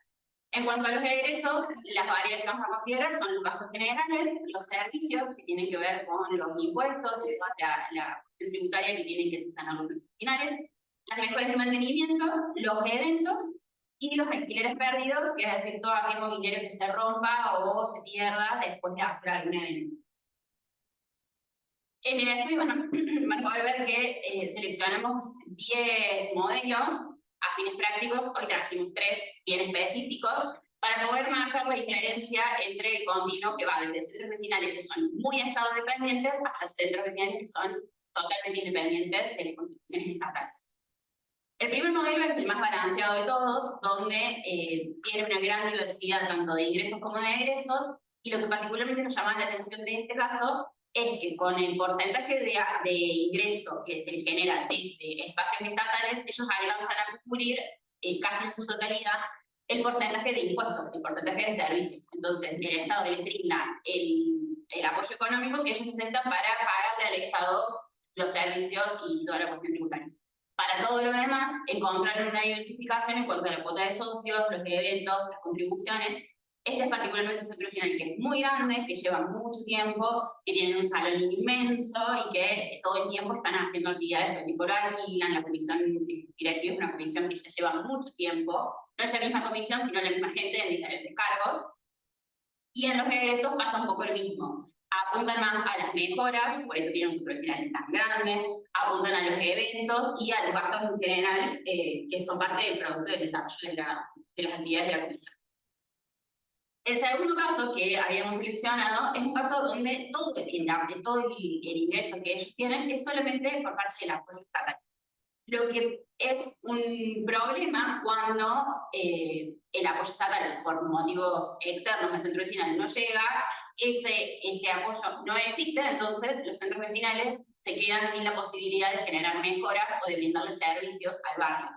En cuanto a los egresos, las variables que vamos a considerar son los gastos generales, los servicios que tienen que ver con los impuestos, la tributaria que tienen que sostener los vecinales, las mejoras de mantenimiento, los eventos y los alquileres perdidos, que es decir, todo aquel mobiliario que se rompa o se pierda después de hacer algún evento. En el estudio, bueno, van a poder ver que seleccionamos 10 modelos. A fines prácticos, hoy trajimos 3 bien específicos para poder marcar la diferencia entre el continuo que va desde centros vecinales que son muy estado dependientes hasta centros vecinales que son totalmente independientes de las contribuciones estatales. El primer modelo es el más balanceado de todos, donde tiene una gran diversidad tanto de ingresos como de egresos, y lo que particularmente nos llama la atención de este caso es que con el porcentaje de ingreso que se genera de espacios estatales, ellos alcanzan a cubrir casi en su totalidad el porcentaje de impuestos, el porcentaje de servicios. Entonces, el Estado les brinda el apoyo económico que ellos necesitan para pagarle al Estado los servicios y toda la cuestión tributaria. Para todo lo demás, encontraron una diversificación en cuanto a la cuota de socios, los eventos, las contribuciones. Este es particularmente un centro vecinal que es muy grande, que lleva mucho tiempo, que tiene un salón inmenso y que todo el tiempo están haciendo actividades que tipo lo alquilan. La comisión directiva es una comisión que ya lleva mucho tiempo. No es la misma comisión, sino la misma gente en diferentes cargos. Y en los egresos pasa un poco lo mismo. Apuntan más a las mejoras, por eso tienen un centro vecinal tan grande, apuntan a los eventos y a los gastos en general, que son parte del producto del desarrollo de las actividades de la comisión. El segundo caso que habíamos seleccionado es un caso donde todo el ingreso que ellos tienen es solamente por parte del apoyo estatal. Lo que es un problema cuando el apoyo estatal por motivos externos al centro vecinal no llega, ese apoyo no existe, entonces los centros vecinales se quedan sin la posibilidad de generar mejoras o de brindarle servicios al barrio.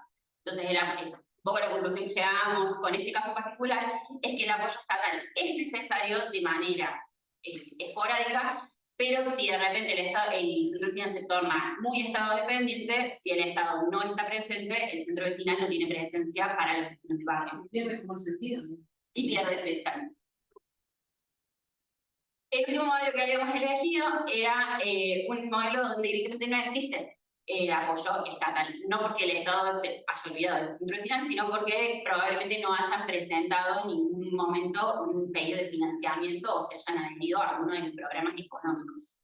Entonces, un poco la conclusión que llegamos con este caso particular es que el apoyo estatal es necesario de manera esporádica, pero si de repente el centro vecinal se torna muy estado dependiente, si el Estado no está presente, el centro vecinal no tiene presencia para los vecinos del barrio. Pierde como el sentido, ¿no? Y pierde el cambio. El último modelo que habíamos elegido era un modelo donde directamente no existe el apoyo estatal. No porque el Estado se haya olvidado del centro vecinal, sino porque probablemente no hayan presentado en ningún momento un pedido de financiamiento o se hayan adherido a alguno de los programas económicos.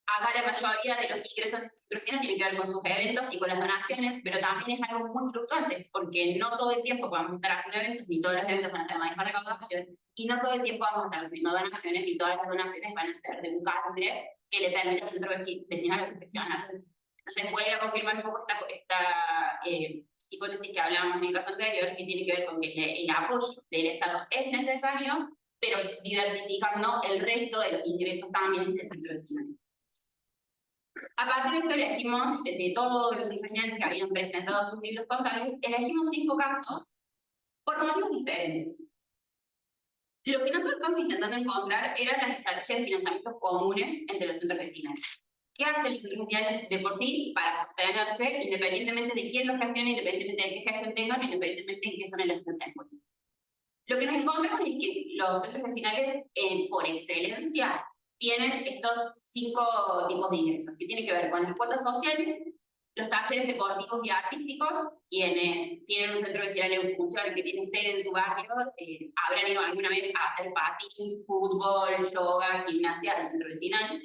Acá la mayoría de los ingresos de centro vecinal tienen que ver con sus eventos y con las donaciones, pero también es algo muy fluctuante, porque no todo el tiempo podemos estar haciendo eventos, ni todos los eventos van a tener la misma recaudación, y no todo el tiempo vamos a estar haciendo donaciones, ni todas las donaciones van a ser de un catre que le permita al centro vecinal gestionarse. Entonces vuelve a confirmar un poco esta hipótesis que hablábamos en el caso anterior, que tiene que ver con que el apoyo del Estado es necesario, pero diversificando el resto de los ingresos también del centro vecinal. A partir de esto elegimos, de todos los vecinales que habían presentado sus libros contables, elegimos 5 casos por motivos diferentes. Lo que nosotros estamos intentando encontrar eran las estrategias de financiamiento comunes entre los centros vecinales. ¿Qué hacen los centros vecinales de por sí para sostenerse, independientemente de quién los gestione, independientemente de qué gestión tengan, independientemente de qué zona de la ciudad se encuentren? Lo que nos encontramos es que los centros vecinales, por excelencia, tienen estos 5 tipos de ingresos, que tienen que ver con las cuotas sociales, los talleres deportivos y artísticos. Quienes tienen un centro vecinal en función, que tienen sede en su barrio, habrán ido alguna vez a hacer patín, fútbol, yoga, gimnasia al centro vecinal.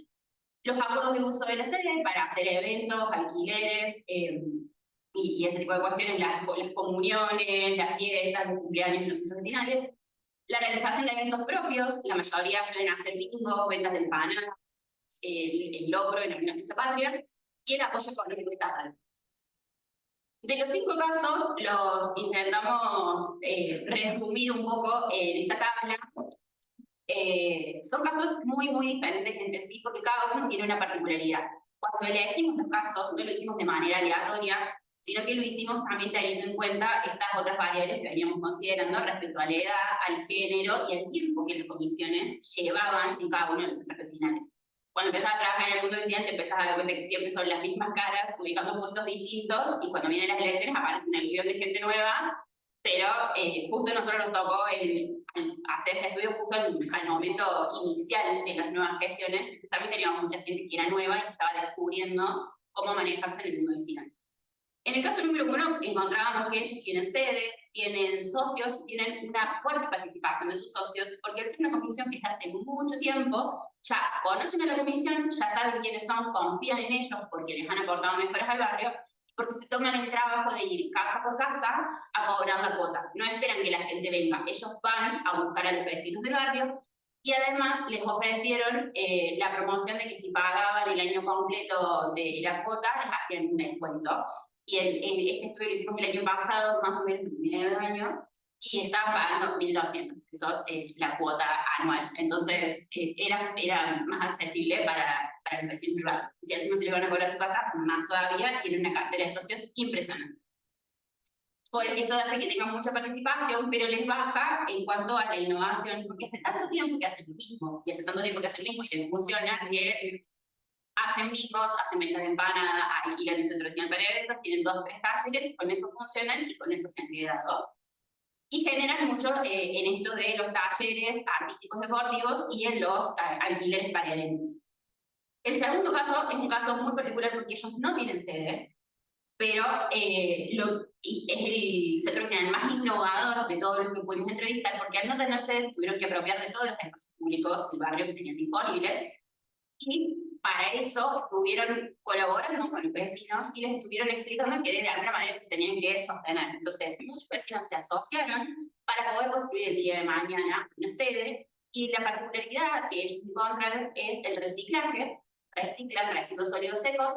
Los acuerdos de uso de la sede para hacer eventos, alquileres y ese tipo de cuestiones, las comuniones, las fiestas, los cumpleaños de los centros vecinales. La realización de eventos propios, la mayoría suelen hacer bingo, ventas de empanadas, el logro en la fecha patria, y el apoyo económico estatal. De los 5 casos, los intentamos resumir un poco en esta tabla. Son casos muy diferentes entre sí, porque cada uno tiene una particularidad. Cuando elegimos los casos, no lo hicimos de manera aleatoria, sino que lo hicimos también teniendo en cuenta estas otras variables que veníamos considerando respecto a la edad, al género y al tiempo que las comisiones llevaban en cada uno de los centros vecinales. Cuando empezás a trabajar en el mundo vecinal, te empezás a dar cuenta que siempre son las mismas caras, ubicando puestos distintos, y cuando vienen las elecciones aparece un millón de gente nueva, pero justo a nosotros nos tocó hacer este estudio justo al momento inicial de las nuevas gestiones, entonces también teníamos mucha gente que era nueva y que estaba descubriendo cómo manejarse en el mundo vecinal. En el caso número 1, encontrábamos que ellos tienen sede, tienen socios, tienen una fuerte participación de sus socios, porque al ser una comisión que está hace mucho tiempo, ya conocen a la comisión, ya saben quiénes son, confían en ellos porque les han aportado mejoras al barrio, porque se toman el trabajo de ir casa por casa a cobrar la cuota. No esperan que la gente venga, ellos van a buscar a los vecinos del barrio, Y además les ofrecieron la promoción de que si pagaban el año completo de la cuota, les hacían un descuento. Y este estudio lo hicimos el año pasado, más o menos en medio de año, y estaban pagando 1.200 pesos la cuota anual. Entonces era más accesible para el vecino privado. Si encima se le van a cobrar a su casa, más todavía, tiene una cartera de socios impresionante. Por eso hace que tengan mucha participación, pero les baja en cuanto a la innovación, porque hace tanto tiempo que hacen lo mismo, y hace tanto tiempo que hacen lo mismo y les funciona, que hacen bingos, hacen ventas de empanada, alquilan el centro de cine para eventos, tienen 2 o 3 talleres, con eso funcionan y con eso se han quedado. Y generan mucho en esto de los talleres artísticos deportivos y en los alquileres para eventos. El segundo caso es un caso muy particular porque ellos no tienen sede, pero es el centro vecinal más innovador de todos los que pudimos entrevistar, porque al no tener sede tuvieron que apropiar de todos los espacios públicos del barrio que tenían disponibles, y para eso estuvieron colaborando con los vecinos y les estuvieron explicando que de alguna manera se tenían que sostener. Entonces, muchos vecinos se asociaron para poder construir el día de mañana una sede, y la particularidad que ellos encontraron es el reciclaje. Reciclan residuos sólidos secos,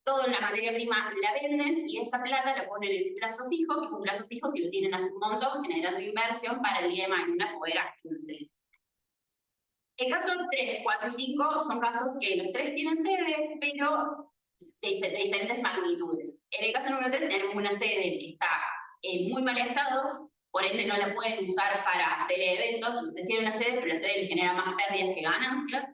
toda la materia prima la venden y esa plata la ponen en un plazo fijo, que es un plazo fijo que lo tienen hace un montón, generando inversión para el día de mañana poder hacer una sede. El caso 3, 4 y 5 son casos que los 3 tienen sede, pero de diferentes magnitudes. En el caso número 3 tenemos una sede que está en muy mal estado, por ende no la pueden usar para hacer eventos, entonces tienen una sede, pero la sede les genera más pérdidas que ganancias.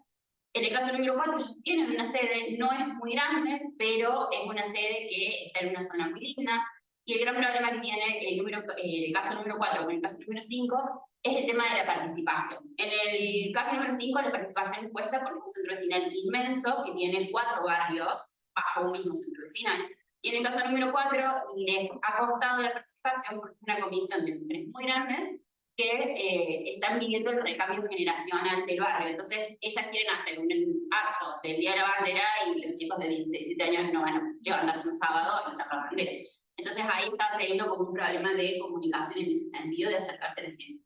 En el caso número 4, ellos tienen una sede, no es muy grande, pero es una sede que está en una zona muy digna. Y el gran problema que tiene el caso número 4 con el caso número 5 es el tema de la participación. En el caso número 5, la participación les cuesta porque es un centro vecinal inmenso que tiene 4 barrios bajo un mismo centro vecinal. Y en el caso número 4, les ha costado la participación porque es una comisión de mujeres muy grandes que están viviendo el recambio generacional del barrio. Entonces, ellas quieren hacer un acto del Día de la Bandera y los chicos de 16, 17 años no van a levantarse un sábado a izar la bandera. Entonces, ahí está teniendo como un problema de comunicación en ese sentido, de acercarse a la gente.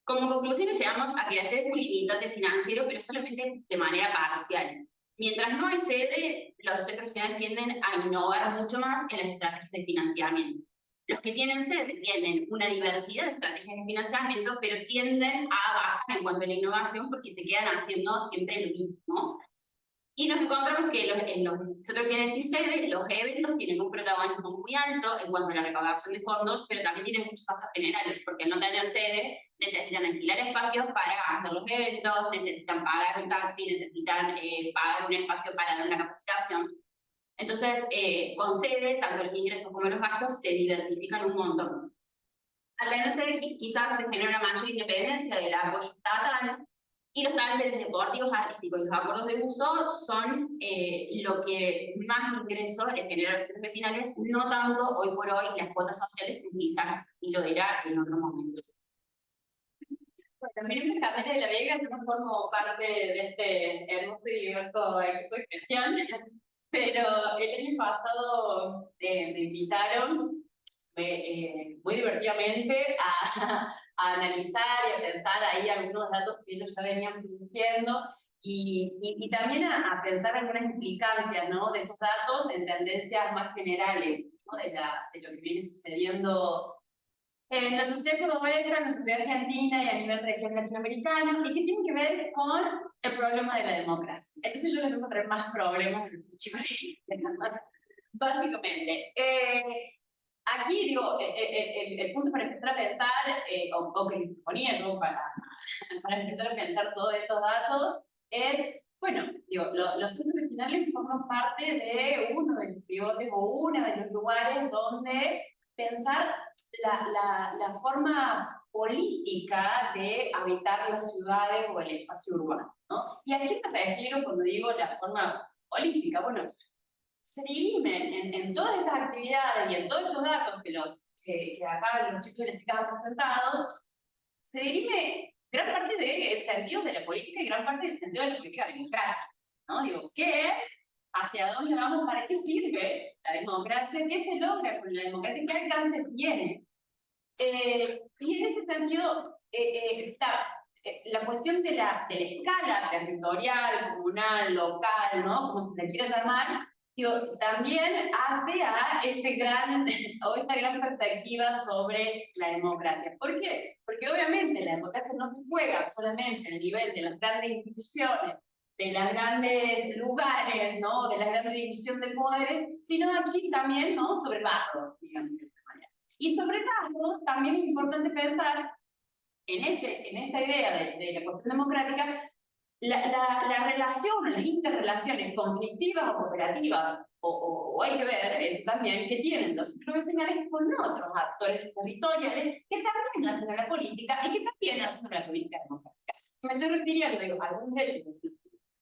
Como conclusiones, llegamos a que la sede es muy limitante financiero, pero solamente de manera parcial. Mientras no hay sede, los centros vecinales tienden a innovar mucho más en las estrategias de financiamiento. Los que tienen sede tienen una diversidad de estrategias de financiamiento, pero tienden a bajar en cuanto a la innovación porque se quedan haciendo siempre lo mismo. Y nos encontramos que en los centros vecinales sin sede, los eventos tienen un protagonismo muy alto en cuanto a la recaudación de fondos, pero también tienen muchos gastos generales, porque al no tener sede necesitan alquilar espacios para hacer los eventos, necesitan pagar un taxi, necesitan pagar un espacio para dar una capacitación. Entonces, con sede, tanto los ingresos como los gastos se diversifican un montón. Al tener sede, quizás se genera una mayor independencia del apoyo estatal, y los talleres deportivos, artísticos y los acuerdos de uso son lo que más ingresos les genera a los centros vecinales, no tanto hoy por hoy las cuotas sociales, que quizás y lo dirá en otro momento. Bueno, mi nombre es Camila de la Vega, yo no formo parte de este hermoso y diverso equipo de gestión, pero el año pasado me invitaron muy divertidamente a analizar y a pensar ahí algunos datos que ellos ya venían produciendo y también a pensar algunas implicancias, ¿no?, de esos datos en tendencias más generales, ¿no?, de lo que viene sucediendo en la sociedad cordobesa, en la sociedad argentina y a nivel región latinoamericano, y que tiene que ver con el problema de la democracia. Entonces yo les vengo a traer más problemas de los chicos, básicamente. Aquí, digo, el punto para empezar a pensar, o que les proponía, ¿no?, para empezar a pensar todos estos datos, es, bueno, digo, los centros vecinales forman parte de uno de los pivotes o uno de los lugares donde pensar la forma política de habitar las ciudades o el espacio urbano, ¿no? ¿Y a qué me refiero cuando digo la forma política? Bueno, se dirimen en todas estas actividades y en todos estos datos que acá los chicos y las chicas han presentado, se dirime gran parte del sentido de la política y gran parte del sentido de la política democrática, ¿no? Digo, ¿qué es? ¿Hacia dónde vamos? ¿Para qué sirve la democracia? ¿Qué se logra con la democracia? ¿Qué alcance tiene? Y en ese sentido, la cuestión de la escala territorial, comunal, local, ¿no? Como se le quiera llamar, digo, también hace a esta gran perspectiva sobre la democracia. ¿Por qué? Porque obviamente la democracia no se juega solamente a nivel de las grandes instituciones, de los grandes lugares, ¿no? De la gran división de poderes, sino aquí también, ¿no? Sobre el barro, digamos de esta manera. Y sobre el barro también es importante pensar en esta idea de la cuestión democrática, la relación, las interrelaciones conflictivas o cooperativas, o hay que ver eso también, que tienen los ciclos vecinales con otros actores territoriales que también hacen a la política y que también hacen a la política democrática. Me estoy refiriendo, digo, algunos de ellos,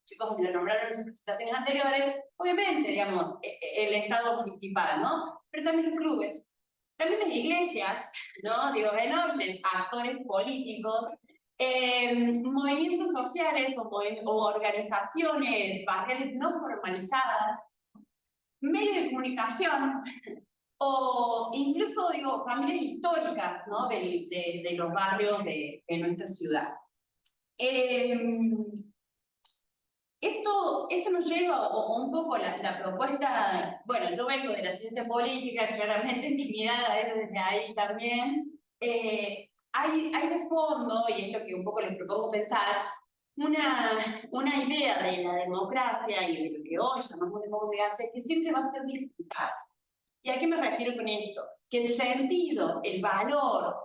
chicos lo nombraron en sus presentaciones anteriores, obviamente, digamos, el Estado municipal, ¿no? Pero también los clubes, también las iglesias, ¿no? Digo, enormes actores políticos, movimientos sociales o organizaciones barriales no formalizadas, medios de comunicación, o incluso, digo, familias históricas, ¿no? De los barrios de nuestra ciudad. Esto nos lleva, o un poco la propuesta, bueno, yo vengo de la ciencia política, claramente mi mirada es desde ahí también. Hay de fondo, y es lo que un poco les propongo pensar, una idea de la democracia y de lo que hoy llamamos democracia que siempre va a ser disputada. ¿Y a qué me refiero con esto? Que el sentido, el valor,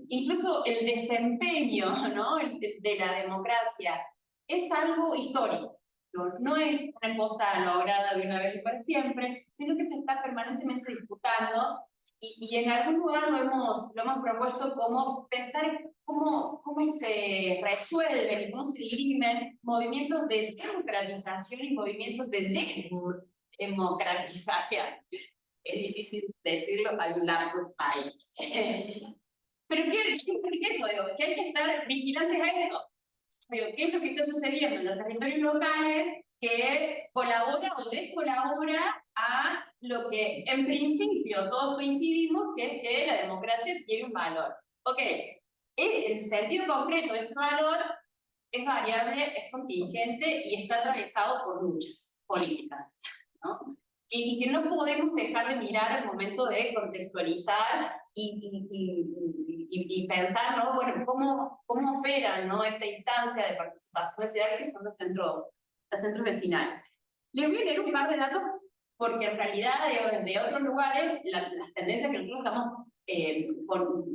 incluso el desempeño, ¿no? de la democracia es algo histórico. No es una cosa lograda de una vez y para siempre, sino que se está permanentemente disputando y en algún lugar lo hemos propuesto como pensar cómo se resuelven y cómo se dirimen movimientos de democratización y movimientos de democratización. Es difícil decirlo, hay un lapso ahí. Pero ¿qué implica eso? Digo, que hay que estar vigilantes a esto. Digo, ¿qué es lo que está sucediendo en los territorios locales que colabora o descolabora a lo que en principio todos coincidimos, que es que la democracia tiene un valor? Ok, el sentido concreto de ese valor es variable, es contingente y está atravesado por luchas políticas, ¿no? Y que no podemos dejar de mirar al momento de contextualizar y pensar, ¿no? Bueno, cómo opera, ¿no? Esta instancia de participación ciudadana que son los centros vecinales. Les voy a leer un par de datos porque en realidad de otros lugares las tendencias que nosotros estamos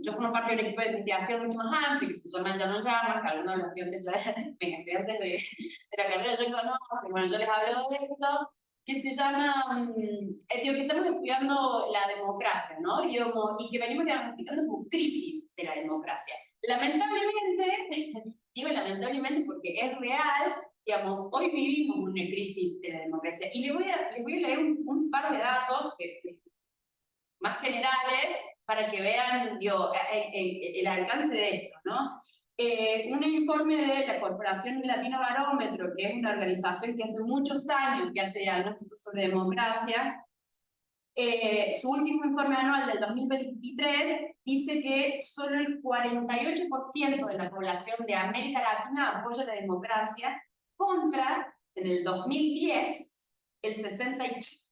yo formo parte de un equipo de investigación mucho más amplio que se llama Ya no llaman, que algunos de los estudiantes de la carrera yo conozco, bueno, yo les hablo de esto, que se llama, digo, que estamos estudiando la democracia, ¿no? Y que venimos diagnosticando como crisis de la democracia. Lamentablemente, digo lamentablemente porque es real, digamos, hoy vivimos una crisis de la democracia. Y les voy a leer un par de datos más generales para que vean, digo, el alcance de esto, ¿no? Un informe de la Corporación Latino Barómetro, que es una organización que hace muchos años que hace diagnósticos sobre democracia, su último informe anual del 2023 dice que solo el 48% de la población de América Latina apoya la democracia, contra, en el 2010, el 63%.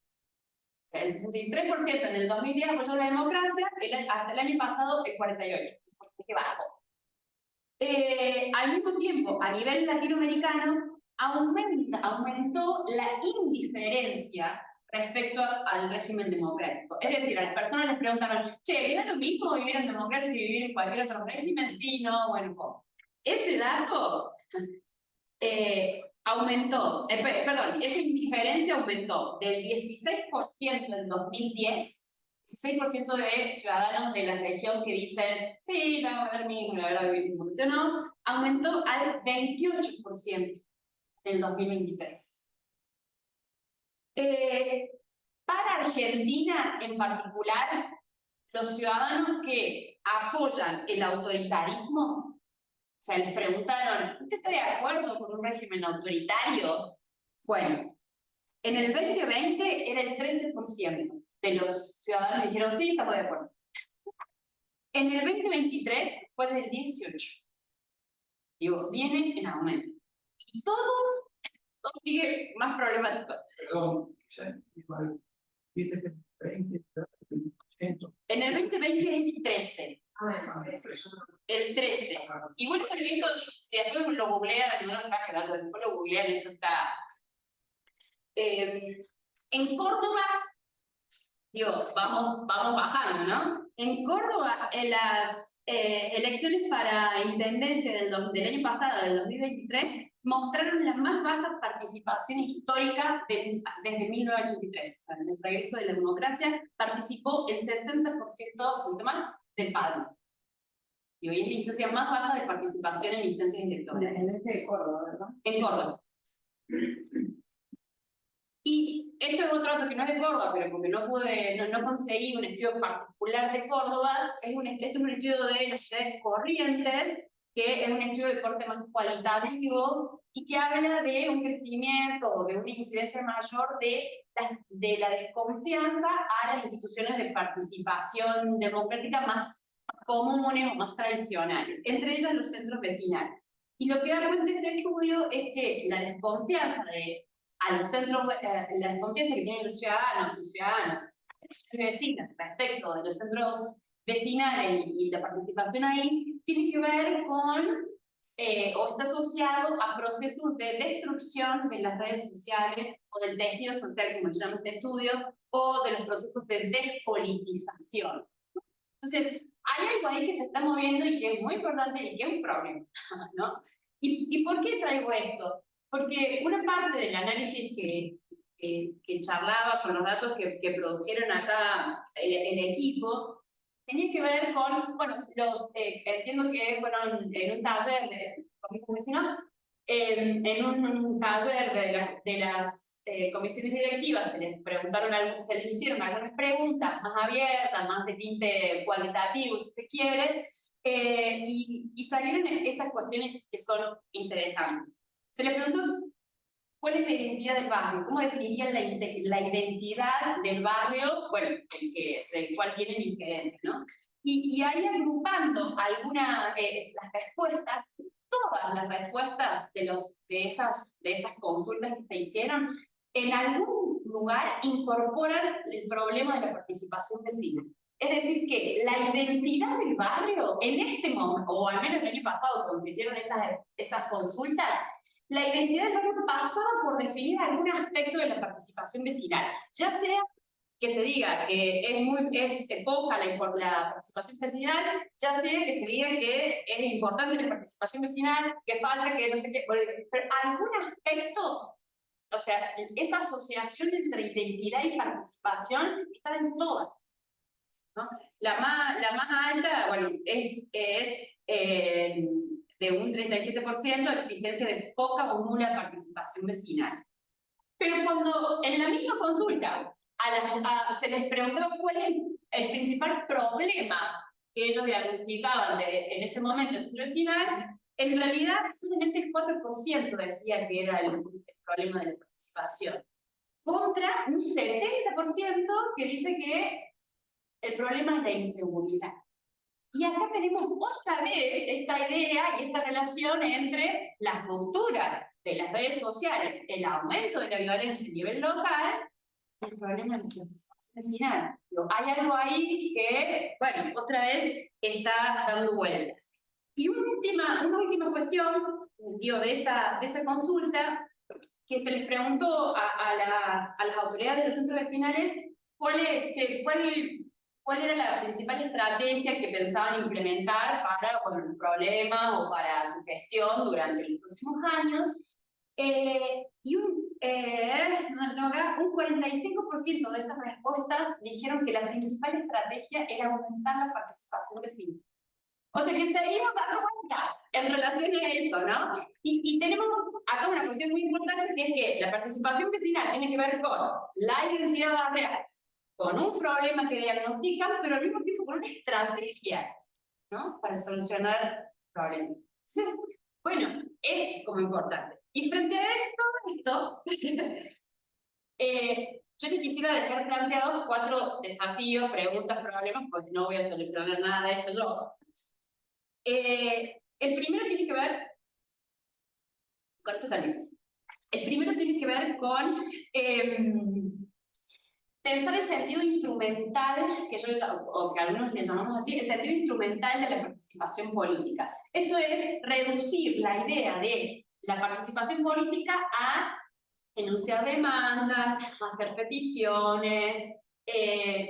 O sea, el 63% en el 2010 apoyó la democracia, hasta el año pasado el 48%, es bastante bajo. Al mismo tiempo, a nivel latinoamericano, aumentó la indiferencia respecto al régimen democrático. Es decir, a las personas les preguntaban, che, ¿es lo mismo vivir en democracia que vivir en cualquier otro régimen? Sí, no, bueno, ¿cómo? Ese dato aumentó, perdón, esa indiferencia aumentó del 16% en 2010, 16% de ciudadanos de la región que dicen, sí, vamos a ver mismo, la verdad que funcionó, aumentó al 28% en el 2023. Para Argentina en particular, los ciudadanos que apoyan el autoritarismo, o sea, les preguntaron, ¿usted está de acuerdo con un régimen autoritario? Bueno, en el 2020 era el 13% de los ciudadanos que dijeron, sí, estamos de acuerdo. En el 2023 fue del 18%. Digo, viene en aumento. Y todo sigue más problemático. Perdón, quizás igual, dice que 20, 30%. En el 2020 es el 13. El 13. Y bueno, pero esto, si después lo googlean, no lo traje datos, después lo googlean, eso está. En Córdoba, digo, vamos bajando, ¿no? En Córdoba, en las elecciones para intendencia del año pasado, del 2023, mostraron las más bajas participaciones históricas desde 1983. O sea, en el regreso de la democracia participó el 60%, punto más, del padrón. Y hoy es la instancia más baja de participación en instancias electorales. En ese de Córdoba, ¿verdad? En Córdoba. Y esto es otro dato que no es de Córdoba, pero porque no conseguí un estudio particular de Córdoba, esto es un estudio de las ciudades Corrientes, que es un estudio de corte más cualitativo y que habla de un crecimiento o de una incidencia mayor de la desconfianza a las instituciones de participación democrática más comunes o más tradicionales, entre ellas los centros vecinales. Y lo que da cuenta este estudio es que la desconfianza a los centros, la desconfianza que tienen los ciudadanos y ciudadanas, vecinas respecto de los centros vecinales y la participación ahí, tiene que ver con, o está asociado a procesos de destrucción de las redes sociales o del tejido social, como se llama este estudio, o de los procesos de despolitización. Entonces, hay algo ahí que se está moviendo y que es muy importante y que es un problema, ¿no? ¿Y por qué traigo esto? Porque una parte del análisis que charlaba con los datos que produjeron acá el equipo, tenía que ver con, bueno, entiendo que fueron en un taller de vecinos, en un taller de las comisiones directivas se se les hicieron algunas preguntas más abiertas, más de tinte cualitativo, si se quiere, y salieron estas cuestiones que son interesantes. Se les preguntó cuál es la identidad del barrio, cómo definirían la identidad del barrio, bueno, del cual tienen injerencia, ¿no? Y ahí agrupando las respuestas, todas las respuestas de esas consultas que se hicieron, en algún lugar incorporan el problema de la participación vecinal. Es decir, que la identidad del barrio, en este momento, o al menos el año pasado, cuando se hicieron esas consultas, la identidad del barrio pasaba por definir algún aspecto de la participación vecinal, ya sea que se diga que es poca la participación vecinal, ya sea que se diga que es importante la participación vecinal, que falta, que no sé qué, pero algún aspecto, o sea, esa asociación entre identidad y participación estaba en todas, ¿no? La más alta, bueno, es de un 37%, existencia de poca o nula participación vecinal. Pero cuando en la misma consulta se les preguntó cuál es el principal problema que ellos diagnosticaban en ese momento en el centro vecinal, en realidad solamente el 4% decía que era el problema de la participación, contra un 70% que dice que el problema es la inseguridad. Y acá tenemos otra vez esta idea y esta relación entre la ruptura de las redes sociales, el aumento de la violencia a nivel local, y el problema de la participación vecinal. Hay algo ahí que, bueno, otra vez está dando vueltas. Y una última cuestión, digo, de esta consulta, que se les preguntó a las autoridades de los centros vecinales cuál era la principal estrategia que pensaban implementar para los problemas o para su gestión durante los próximos años. Y un 45% de esas respuestas dijeron que la principal estrategia era aumentar la participación vecinal. O sea que seguimos dando vueltas en relación a eso, ¿no? Y tenemos acá una cuestión muy importante, que es que la participación vecinal tiene que ver con la identidad barrial, con un problema que diagnostican, pero al mismo tiempo con una estrategia, ¿no? Para solucionar problemas. Entonces, bueno, es como importante. Y frente a esto, yo te quisiera dejar planteados 4 desafíos, preguntas, problemas, pues no voy a solucionar nada de esto yo. El primero tiene que ver con esto también. El primero tiene que ver con pensar el sentido instrumental, o que algunos le llamamos así, el sentido instrumental de la participación política. Esto es reducir la idea de la participación política a enunciar demandas, hacer peticiones,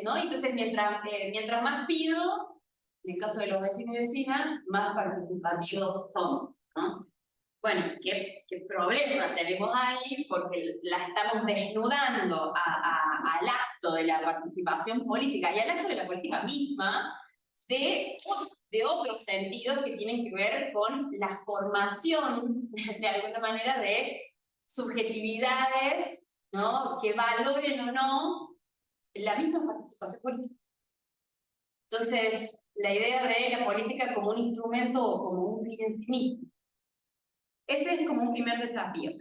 ¿no? Entonces, mientras más pido, en el caso de los vecinos y vecinas, más participativos somos, ¿no? Bueno, ¿qué problema tenemos ahí? Porque la estamos desnudando al acto de la participación política y al acto de la política misma de otros sentidos que tienen que ver con la formación, de alguna manera, de subjetividades, ¿no? Que valoren o no la misma participación política. Entonces, la idea de la política como un instrumento o como un fin en sí mismo. Ese es como un primer desafío.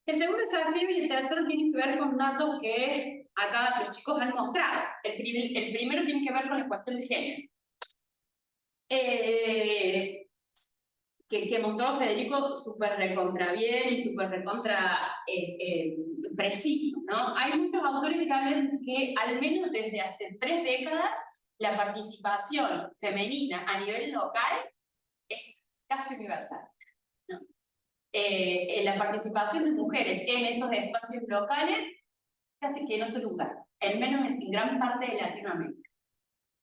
El segundo desafío y el tercero tienen que ver con datos que acá los chicos han mostrado. El primero tiene que ver con la cuestión de género. Que mostró Federico súper recontra bien y súper recontra preciso, ¿no? Hay muchos autores que hablan que al menos desde hace 3 décadas la participación femenina a nivel local es casi universal, ¿no? La participación de mujeres en esos espacios locales casi que no se duda, al menos en gran parte de Latinoamérica.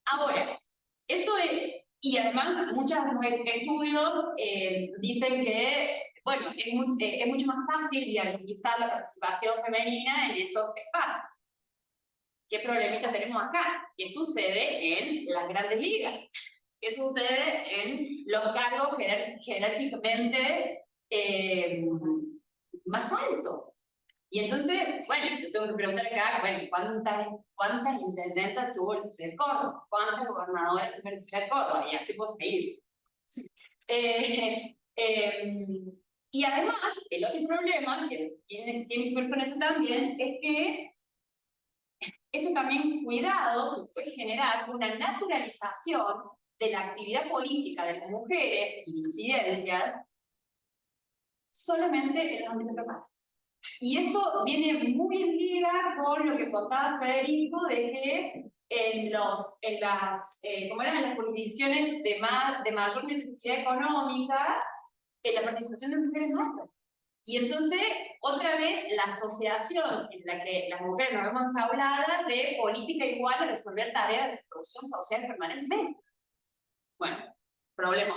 Ahora, eso es, y además muchos estudios dicen que, bueno, es mucho más fácil viabilizar la participación femenina en esos espacios. ¿Qué problemita tenemos acá? ¿Qué sucede en las grandes ligas? ¿Qué sucede en los cargos jerárquicamente más altos? Y entonces, bueno, yo tengo que preguntar acá, bueno, ¿cuántas intendentas tuvo el Ciudad de Córdoba? ¿Cuántas gobernadoras tuvo el Ciudad de Córdoba? Y así puedo seguir. Y además, el otro problema, que tiene que ver con eso también, es que esto también, cuidado, puede generar una naturalización de la actividad política de las mujeres y disidencias solamente en los ámbitos locales. Y esto viene muy en liga con lo que contaba Federico de que en las jurisdicciones de mayor necesidad económica, la participación de mujeres es alta. Y entonces, otra vez, la asociación en la que las mujeres nos vemos habladas de política igual a resolver tareas de producción social permanentemente. Bueno, problema.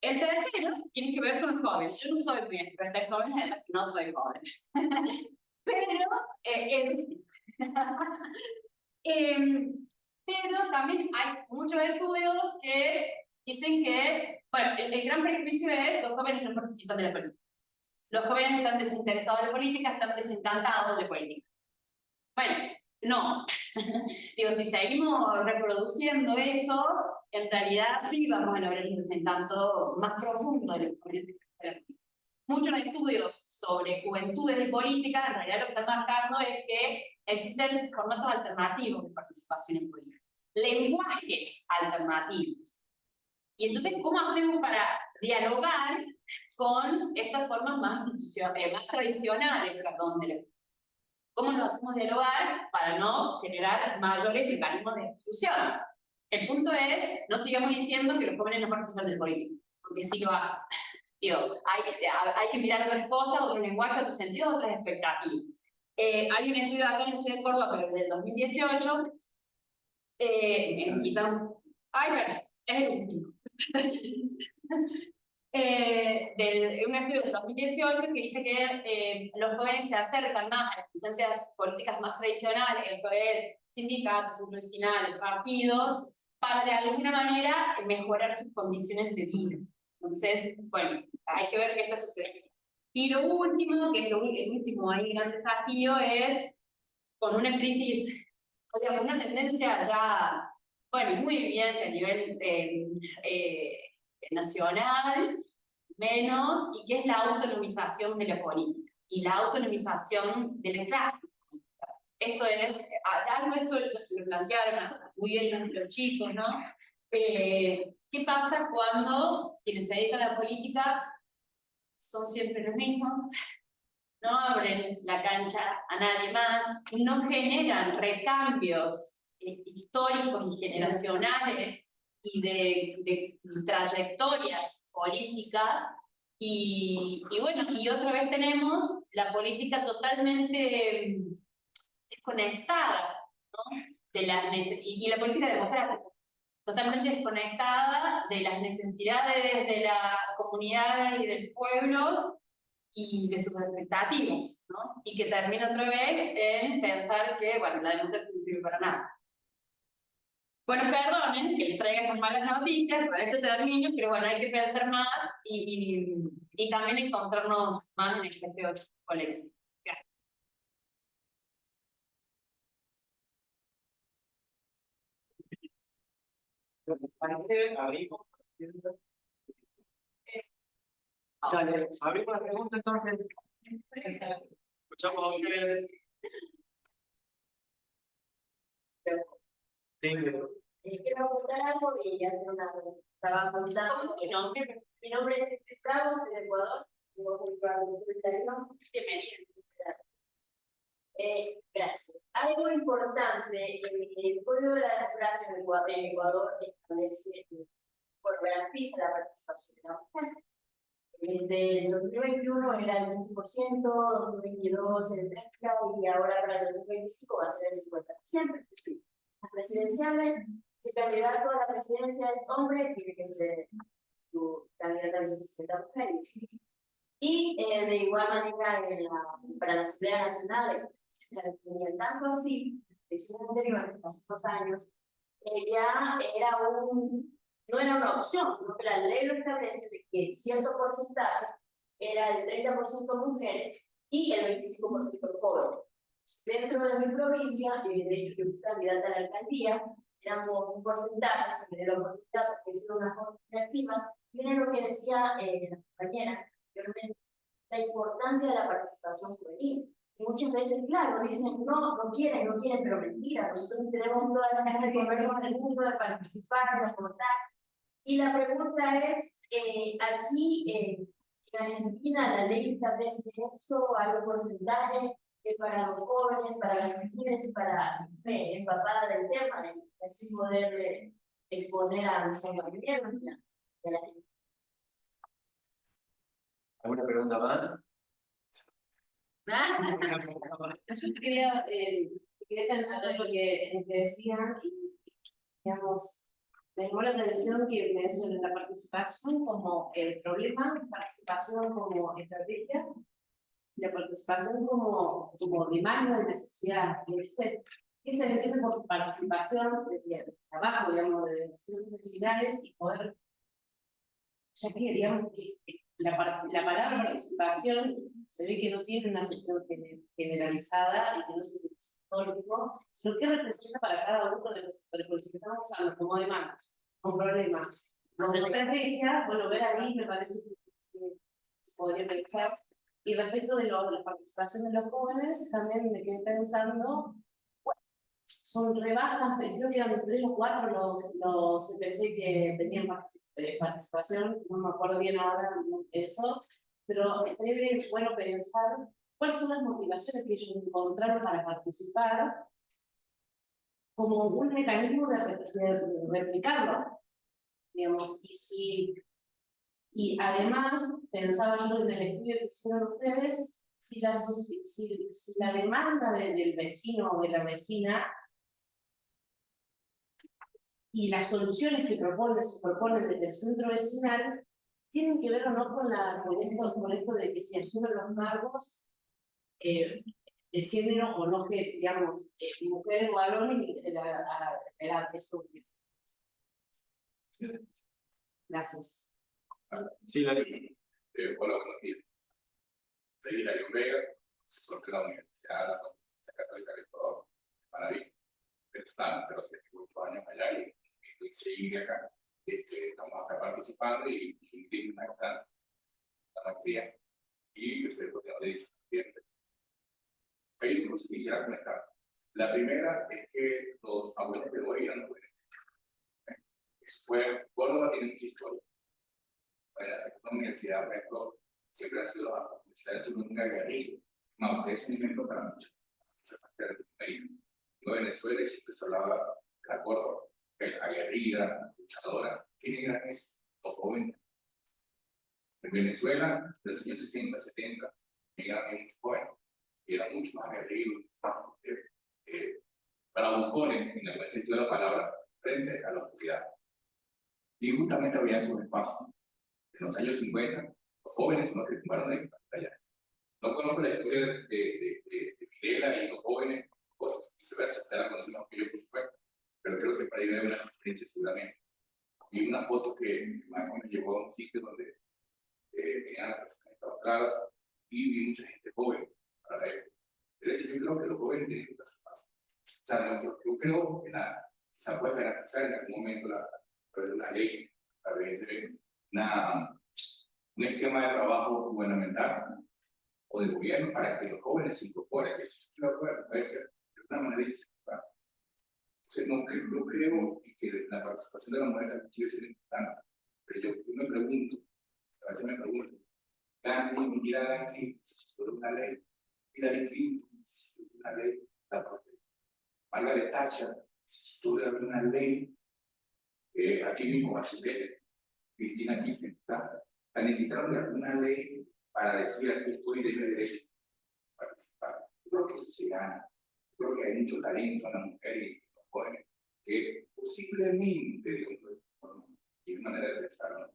El tercero tiene que ver con los jóvenes. Yo no soy muy experta en jóvenes, además no soy joven. Pero también hay muchos estudios que dicen que, bueno, el gran prejuicio es los jóvenes no participan de la política. Los jóvenes están desinteresados de la política, están desencantados de la política. Bueno, no. Digo, si seguimos reproduciendo eso, en realidad sí vamos a lograr un desencanto más profundo de la política. Muchos estudios sobre juventudes y políticas, en realidad lo que están marcando es que existen formatos alternativos de participación en política. Lenguajes alternativos. Y entonces, ¿cómo hacemos para dialogar con estas formas más tradicionales, de la política? ¿Cómo nos hacemos dialogar para no generar mayores mecanismos de exclusión? El punto es, no sigamos diciendo que los jóvenes no participan del político, porque sí lo hacen. Digo, hay que mirar otras cosas, otro lenguaje, otros sentidos, otras expectativas. Hay un estudio acá en la Ciudad de Córdoba, pero del 2018, quizás, bueno, es el último. Un estudio del 2018 que dice que los jóvenes se acercan más a las instancias políticas más tradicionales, esto es sindicatos, centros vecinales, partidos, para de alguna manera mejorar sus condiciones de vida. Entonces, bueno, hay que ver qué está sucediendo. Y lo último, que es el último ahí gran desafío, es con una crisis, o sea, con una tendencia ya, bueno, muy evidente a nivel nacional, menos, y que es la autonomización de la política y la autonomización de la clase. Esto es, esto lo plantearon muy bien los chicos, ¿no? ¿Qué pasa cuando quienes se dedican a la política son siempre los mismos? No abren la cancha a nadie más, no generan recambios históricos y generacionales y de trayectorias políticas. Y bueno, y otra vez tenemos la política totalmente desconectada, ¿no? Y la política democrática, totalmente desconectada de las necesidades de la comunidad y del pueblo y de sus expectativas, ¿no? Y que termina otra vez en pensar que, bueno, la democracia no sirve para nada. Bueno, perdonen que les traiga estas malas noticias, para este termino, pero bueno, hay que pensar más y también encontrarnos más en espacio colectivo. Parece, abrimos. Dale, abrimos la pregunta entonces. Escuchamos a ustedes. Sí, Quiero contar algo y hacer una estaba contando. Mi nombre es Bravo, soy de Ecuador. Tengo un 31. Gracias. Algo importante, el Código de la Democracia en Ecuador establece, garantiza la participación de la mujer. Desde el 2021 era el 15%, 2022 el 30% y ahora para el 2025 va a ser el 50%. Es decir, las presidenciales, si el candidato a la presidencia es hombre, tiene que ser su candidata a vicepresidenta mujer. Y de igual manera para la Asamblea Nacional, tanto así, en su anterior, hace 2 años, ya era no era una opción, sino que la ley lo establece de que cierto porcentaje era el 30% mujeres y el 25% jóvenes. Dentro de mi provincia, de hecho yo fui candidata a la alcaldía, éramos un porcentaje, se me dio la oportunidad porque es una jornada activa, y era lo que decía la compañera anteriormente, la importancia de la participación juvenil. Y muchas veces, claro, dicen, no quieren, pero mentira, nosotros tenemos toda esa ganas de comer con el mundo, de participar, de aportar. Y la pregunta es, aquí en Argentina la ley establece eso, hay un porcentaje que para los jóvenes, para las mujeres, para empapada del tema, de así poder exponer a los compañeros de la gente. ¿Alguna pregunta más? Yo quería pensar en lo que decían y, digamos, me llamó la atención que mencionen la participación como el problema, la participación como estrategia, la participación como demanda de necesidad. Entonces, ¿qué se entiende por participación de trabajo, digamos, de decisiones vecinales y poder, ya que digamos que la palabra participación se ve que no tiene una acepción generalizada y que no se histórico, sino que representa para cada uno de los que estamos usando como demandas, como problemas. Como estrategia, bueno, ver ahí me parece que se podría pensar. Y respecto de la participación de los jóvenes, también me quedé pensando, bueno, son rebajas, creo que eran 3 o 4 los CPC que tenían participación, no me acuerdo bien ahora eso, pero estaría bien bueno pensar cuáles son las motivaciones que ellos encontraron para participar como un mecanismo de replicarlo, digamos, y además pensaba yo en el estudio que hicieron ustedes, si la demanda del vecino o de la vecina y las soluciones que se proponen desde el centro vecinal tienen que ver o no con esto de que se asumen los cargos de género o no, que digamos mujeres o varones y eso. Gracias. Sí, la Hola, buenos días. Soy Hilario Vega, profesor de la Universidad Católica de Ecuador, Manaví. Pero desde 8 años allá y seguir acá. Estamos acá participando y tengo una gran maestría. Y yo soy profesor de Derecho siempre. Hay dos que quisiera comentar. La primera es que los abuelos de hoy eran mujeres. Eso fue, Córdoba tiene mucha historia. Bueno, la universidad, por ejemplo, siempre ha sido la universidad de su guerrilla. No, es un ejemplo para muchos parte de Latinoamérica. En Venezuela siempre se hablaba de la Córdoba, aguerrida, luchadora. ¿Quiénes eran esos? Los jóvenes. En Venezuela, de los años 60, 70, eran muchos jóvenes, y eran mucho más aguerridos, bravucones, en el buen sentido de la palabra, frente a la oscuridad. Y justamente había esos espacios. En los años 50, los jóvenes son los que tomaron la pantalla. No conozco la historia de Videla y los jóvenes, o viceversa, ya la conocemos que yo, por supuesto, pero creo que para ahí hay una experiencia seguramente. Y una foto que me llevó a un sitio donde tenían las personas claras y vi mucha gente joven para ver. Es decir, yo creo que los jóvenes tienen que pasar. O sea, yo creo que se puede garantizar en algún momento una ley, a través de un esquema de trabajo gubernamental o de gobierno para que los jóvenes se incorporen. Eso puede ser de una manera distinta. Entonces, no creo que la participación de la mujer también sigue siendo importante. Pero yo me pregunto, Gandhi, Indira Gandhi necesitó una ley, Hillary Clinton necesitó una ley, Margaret Thatcher necesitó una ley, aquí mismo, Cristina Kirchner, necesitaron alguna ley para decir aquí estoy de derecho a participar. Yo creo que eso se gana. Yo creo que hay mucho talento en la mujer y en los jóvenes que posiblemente, de una manera de pensar,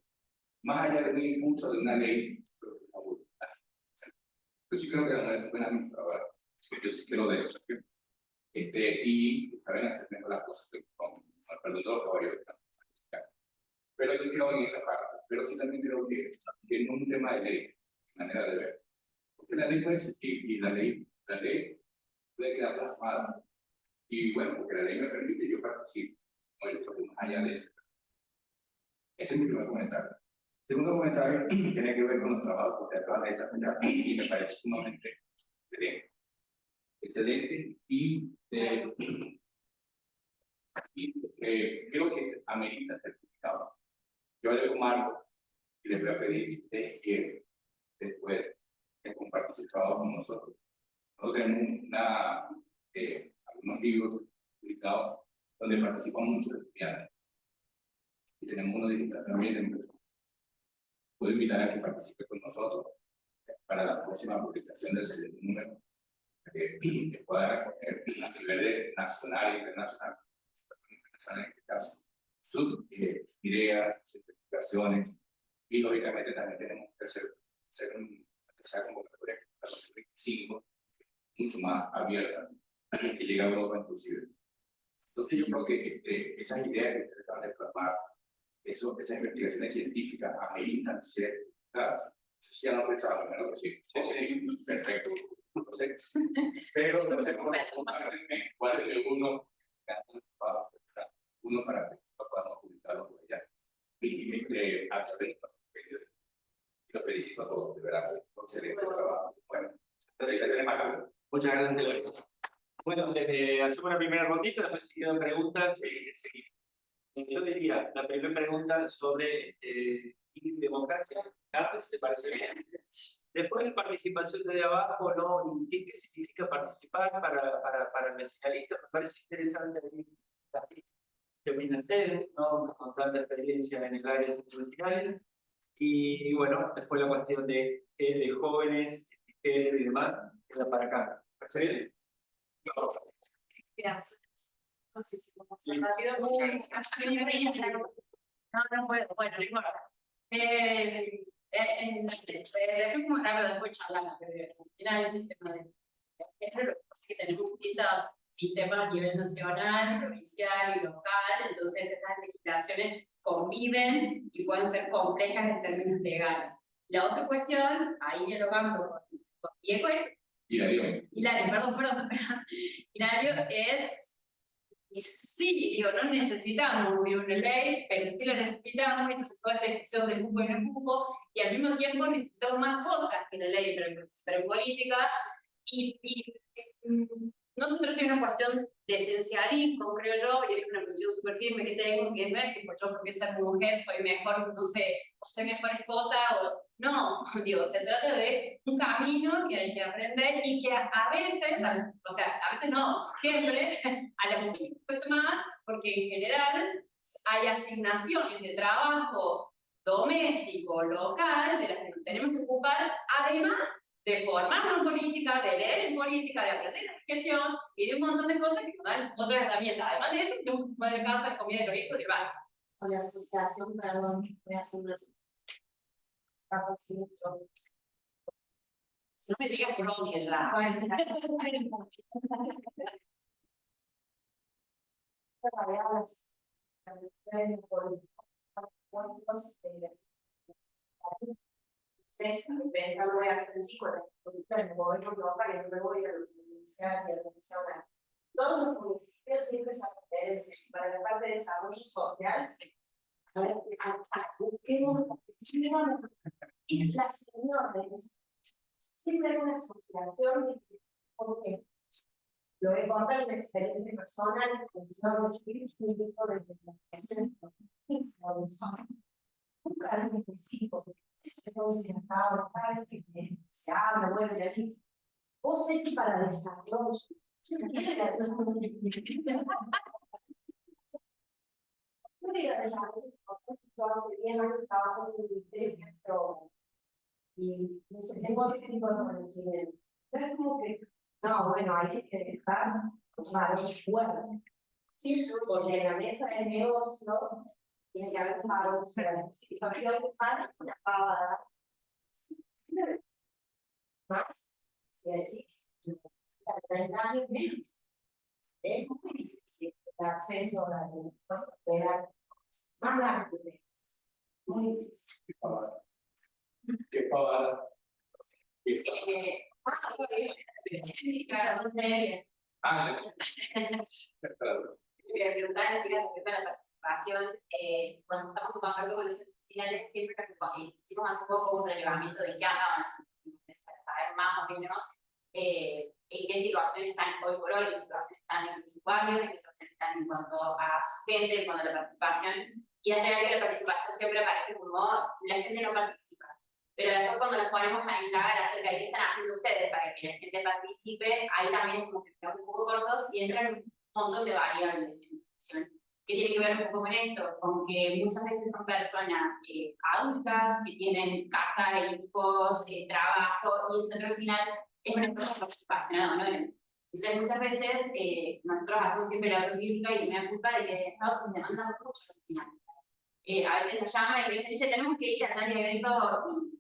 más allá de un impulso de una ley, yo sí creo que la mujer es buena administradora. Yo sí quiero de eso. Y saben hacer mejor las cosas con el caballeros. Pero sí creo en esa parte. Pero sí también creo que no es un tema de ley, manera de ver. Porque la ley puede existir y la ley puede quedar plasmada. Y bueno, porque la ley me permite, yo participo. No hay otro más allá de eso. Ese es mi primer comentario. Segundo comentario tiene que ver con los trabajos que acaban de desarrollar y me parece sumamente excelente. Excelente y creo que amerita certificado. Yo le comando y les voy a pedir si ustedes quieren después de compartir su trabajo con nosotros. Nosotros tenemos algunos libros publicados donde participan muchos estudiantes y tenemos uno digital también. Puedo invitar a que participe con nosotros para la próxima publicación del segundo número, que pueda recoger a nivel nacional e internacional, en este caso, sus ideas, sus investigaciones, y lógicamente también tenemos que hacer una tercera convocatoria para 2025, mucho más abierta, que llega a Europa inclusive. Entonces yo creo que esas ideas que ustedes acaban de plasmar, esas investigaciones científicas ameritan ser claras. Ya no pensaba, primero que sí. Sí, perfecto. Entonces, pero no sé cómo cuál es uno para que podamos publicarlo por allá. Y lo felicito a todos, de verdad, por excelente trabajo. Bueno, muchas gracias. Bueno, hacemos una primera rondita, después si quedan preguntas, seguimos. Yo diría, la primera pregunta sobre democracia, Carlos, ¿te parece bien? Después de participación de abajo, ¿no? ¿Qué significa participar para el vecinalista? Me parece interesante que opinan ustedes, ¿no? Con tanta experiencia en el área de centros vecinales. Y bueno, después la cuestión de jóvenes, y demás, queda para acá. ¿Parece bien? Gracias. No sé si vamos a hacer rápido. No puedo. Bueno, no importa. Después como rápido, después charlamos, pero era el sistema de... Es lo que tenemos distintos sistemas a nivel nacional, provincial y local, entonces estas legislaciones conviven y pueden ser complejas en términos legales. La otra cuestión, ahí dialogando con Diego, Hilario, es, y sí, digo, no necesitamos una ley, pero sí la necesitamos, entonces toda esta discusión de cupo y no cupo, y al mismo tiempo necesitamos más cosas que la ley, pero política, y no se trata de una cuestión de esencialismo, creo yo, y es una posición súper firme que tengo, que es ver que yo porque ser mujer soy mejor, no sé, o soy mejor esposa, o no, digo, se trata de un camino que hay que aprender y que a veces, o sea, a veces no, siempre, a la mujer le cuesta más, porque en general hay asignaciones de trabajo doméstico, local, de las que nos tenemos que ocupar, además de formarnos en política, de leer en política, de aprender esa gestión y de un montón de cosas que nos dan otras herramientas. Además de eso, tengo un padre de casa, comida de los hijos, de bar. Con la asociación, perdón, voy a hacer una... No me digas que ya. Pensando voy a ser chico, me voy a trabajar y me voy a la universidad y a la profesional. Todos los municipios siempre se referencian para la parte de desarrollo social. A ver, busquemos es la señora. Siempre hay una asociación, porque lo voy a contar una experiencia personal en función de un tipo de investigación un cargo específico, se produce acá, que se habla, bueno, y aquí. Vos es para desarrollo. Yo no quiero la desarrollo, yo hago bien, trabajo en el ministerio, y no sé, tengo otro tipo de conocimiento. Pero es como que, no, bueno, hay que dejar para un fuerte. Sí, porque en la mesa de negocio tiene que haber pagos diferentes. Y también hay que usar una pavada más, y decís, 30 años menos. Es muy difícil el acceso a la educación más largo. Muy difícil. ¿Qué pavada? Quería preguntar a las chicas respecto a la participación. Cuando estamos en contacto con los finales, siempre hicimos hace poco un relevamiento de qué andaban los para saber más o menos en qué situación están hoy por hoy, en qué situación están en sus barrios, en qué situación están en cuanto a su gente, en cuanto a la participación. Y es real que la participación siempre aparece como la gente no participa. Pero después cuando nos ponemos a indagar acerca de qué están haciendo ustedes para que la gente participe, ahí también es como que quedamos un poco cortos y entran un montón de variables en función. ¿Qué tiene que ver un poco con esto? Con que muchas veces son personas adultas que tienen casa, hijos, trabajo, y el centro final es una persona de participación anónima. Entonces muchas veces nosotros hacemos siempre la autocrítica y me da culpa de que de Estados nos demandan mucho los finales. A veces nos llaman y me dicen, che, tenemos que ir a tal evento, y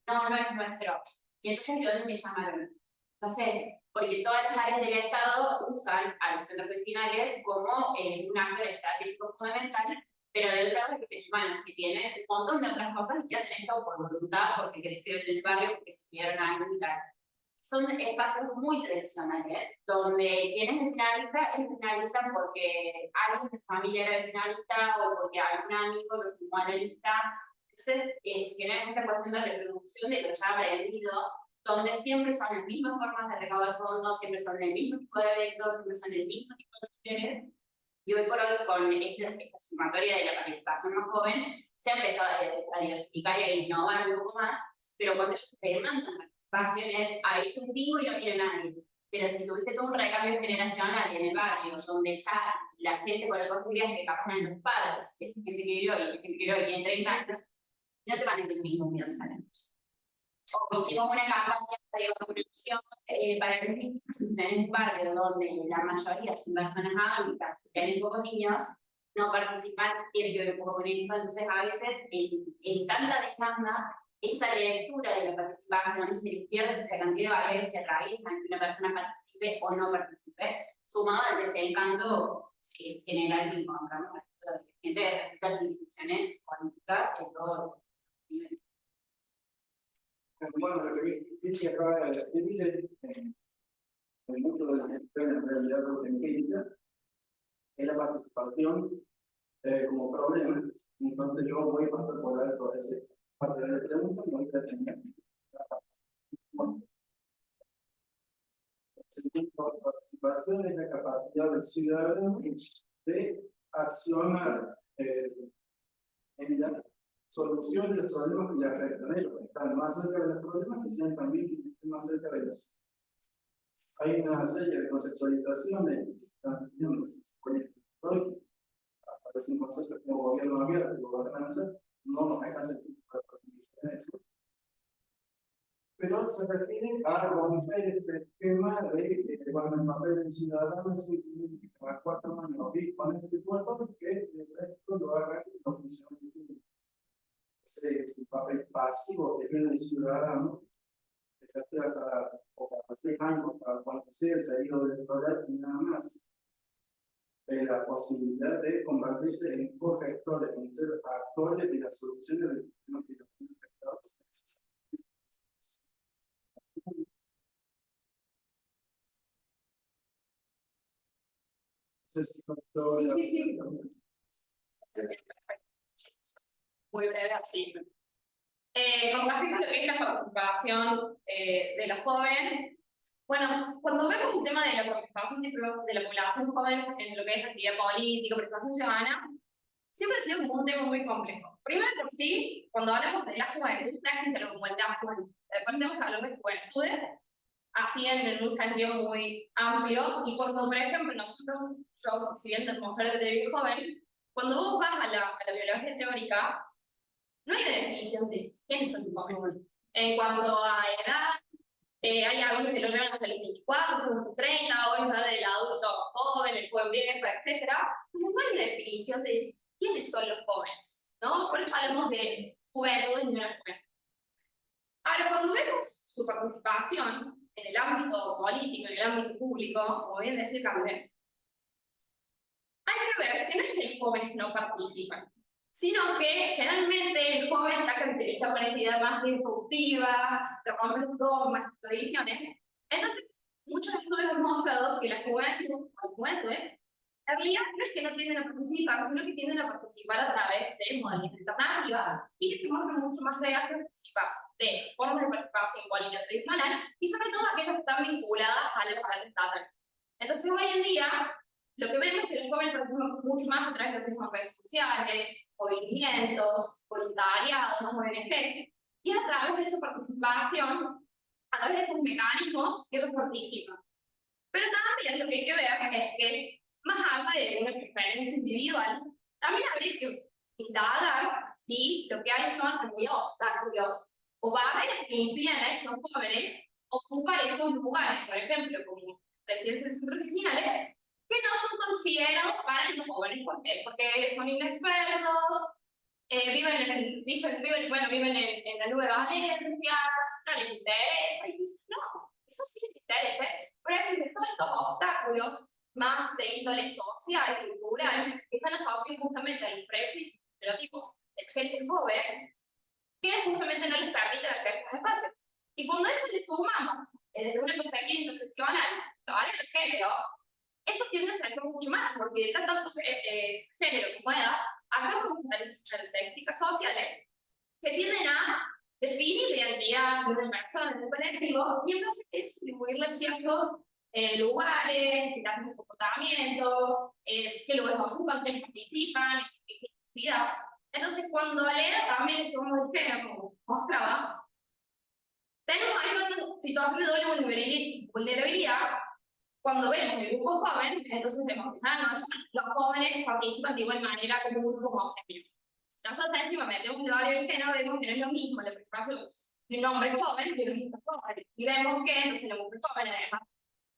no es nuestro. Y entonces, ¿de dónde me llamaron? No sé, porque todas las áreas del Estado usan a los centros vecinales como un actor estratégico fundamental, pero del otro lado que se llaman los que tienen un montón de otras cosas que hacen esto por voluntad, porque crecieron en el barrio, porque se criaron ahí y tal. Son espacios muy tradicionales, donde quien es vecinalista porque alguien de su familia era vecinalista o porque algún amigo lo sumó a la lista. Entonces, se genera esta cuestión de reproducción de lo ya aprendido, donde siempre son las mismas formas de recaudar fondos, siempre son el mismo tipo de eventos, siempre son el mismo tipo de cuestiones. Y hoy por hoy, con esta sumatoria de la participación más joven, se ha empezado a diversificar y a innovar un poco más, pero cuando ellos te demandan participaciones, ahí es un trigo y no tiene nadie. Pero si tuviste todo un recambio generacional en el barrio, donde ya la gente con la costumbre es que capaz los padres, que gente que vivió y gente que vivió y tiene 30 años, no te van a entender mismo a la noche. O hicimos una campaña de vacunación para los niños en un barrio donde la mayoría son personas adultas y tienen pocos niños, no participan, tiene que ver un poco con eso. Entonces, a veces, en tanta demanda, esa lectura de la participación se pierde la cantidad de variables que atraviesan que una persona participe o no participe, sumado al desencanto general que encontramos de gente de las instituciones políticas en todos los niveles. Bueno, lo que acaba de decir en mucho de las gestiones en realidad empírica es la participación como problema. Entonces yo voy a pasar por alto ese parte de la pregunta y voy a terminar. Bueno, el sentido de participación participación es la capacidad del ciudadano de accionar en la solución de los problemas que le afectan a ellos, que están más cerca de los problemas, que sean también que estén más cerca de ellos. Hay una serie de conceptualizaciones que se están viendo hoy, aparecen conceptos como gobierno abierto y gobernanza, no nos dejan sentir en eso. Pero se refiere a romper este esquema de cuando el papel del ciudadano es a 4 años con este cuerpo que el resto lo haga los funcionarios. Ese papel pasivo que tiene el ciudadano, que se hace hasta 6 años, para cuando sea el periodo electoral y nada más. La posibilidad de convertirse en cogestores, en ser actores de las soluciones de los problemas que los tienen afectados. Sí. Muy breve, así. Con respecto a lo que es la participación de los jóvenes, bueno, cuando vemos el tema de la participación de la población joven en lo que es actividad política, participación ciudadana, siempre ha sido como un tema muy complejo. Primero por sí, cuando hablamos de la juventud, no existe lo como el la juventud. Después tenemos que hablar de juventudes, así en un sentido muy amplio, y cuando, por ejemplo, nosotros, yo, si bien demostrar que te joven, cuando vos vas a la biología teórica, no hay una definición de quiénes son los jóvenes. En cuanto a edad, hay algunos que lo llevan hasta los 24, hasta los 30, hoy se habla del adulto joven, el joven viejo, etc. Entonces no hay una definición de quiénes son los jóvenes, ¿no? Por eso hablamos de juventud y no la juventud. Ahora, cuando vemos su participación en el ámbito político, en el ámbito público, como bien decía Carmen, hay que ver que no es que los jóvenes no participan, sino que generalmente el joven está caracterizado por una idea más disruptiva, de romper dogmas, tradiciones. Entonces, muchos estudios han mostrado que la juventud, en realidad no es que no tienden a participar, sino que tienden a participar a través de modalidades alternativas y que se muestran mucho más reacios a participar de formas de participación política tradicional y sobre todo aquellas que están vinculadas a la parte estatal. Entonces, hoy en día, lo que vemos es que los jóvenes participan mucho más a través de lo que son redes sociales, movimientos, voluntariados, ONG, y a través de esa participación, a través de esos mecanismos que ellos participan. Pero también lo que hay que ver es que, más allá de una preferencia individual, también habría que indagar si lo que hay son obstáculos o barreras que impiden a esos jóvenes ocupar esos lugares, por ejemplo, como presidencias de centros vecinales, que no son considerados para los jóvenes. ¿Por qué? Porque son inexpertos, viven en la nube de Valencia, no les interesa, y dicen, no, eso sí les interesa, pero existen todos estos obstáculos más de índole social y cultural que están asociados justamente a los prejuicios y estereotipos de gente joven que justamente no les permiten hacer estos espacios. Y cuando eso le sumamos desde una perspectiva interseccional, ¿vale? El género, eso tiende a ser mucho más, porque tanto género como edad, acá como características sociales que tienden a definir la identidad de una persona, de un colectivo, y entonces es atribuirle ciertos lugares, clases de comportamiento, qué lugares ocupan, qué participan, qué necesidad. Entonces, cuando a la edad también le sumamos el género, como mostraba, tenemos ahí una situación de doble vulnerabilidad. Cuando vemos el grupo joven, entonces vemos que ya no son los jóvenes participan de igual manera como un grupo homogéneo. Nosotros encima metemos el valor del género, vemos que no es lo mismo la participación de un hombre joven que de una mujer joven. Y vemos que entonces la mujer joven, además de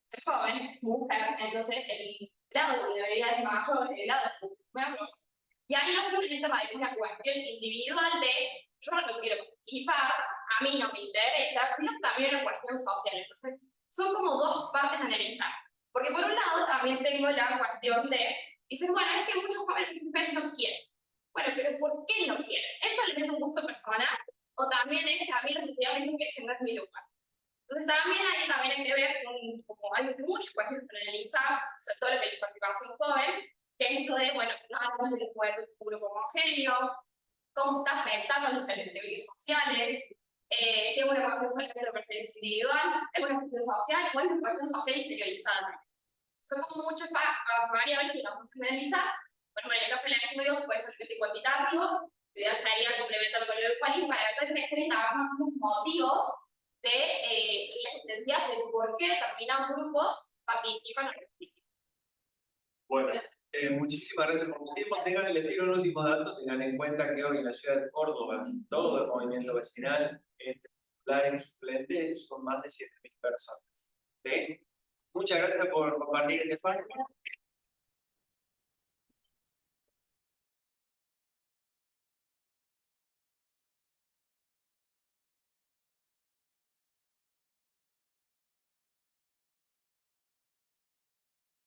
ser joven, mujer, entonces el grado de vulnerabilidad es mayor, el grado de mayor. Y ahí no solamente hay una cuestión individual de yo no quiero participar, a mí no me interesa, sino también una cuestión social. Entonces, son como dos partes a analizar. Porque por un lado también tengo la cuestión de, dicen, bueno, es que muchos jóvenes y mujeres no quieren. Bueno, pero ¿por qué no quieren? ¿Eso les es un gusto personal? ¿O también es que a mí la sociedad me dice que ese no es mi lugar? Entonces también hay que ver, como hay muchas cuestiones para analizar, sobre todo lo que es la participación joven, que es esto de, bueno, no hablamos de un grupo homogéneo, cómo está afectando a las categorías sociales, si es una cuestión solamente de preferencia individual, es una cuestión social o es una cuestión social interiorizada. son como muchas variables que nos que analizar. Bueno, en el caso del estudio fue solamente cuantitativo, ideal sería complementarlo con el cual para entonces empezar a indagar los motivos de las tendencias de por qué determinados grupos participan o no participan. Bueno, muchísimas gracias por tu tiempo. Tengan el estilo un último dato, tengan en cuenta que hoy en la ciudad de Córdoba, todo el movimiento vecinal, titular y suplente, son más de 7.000 personas. ¿Sí? Muchas gracias por compartir este espacio.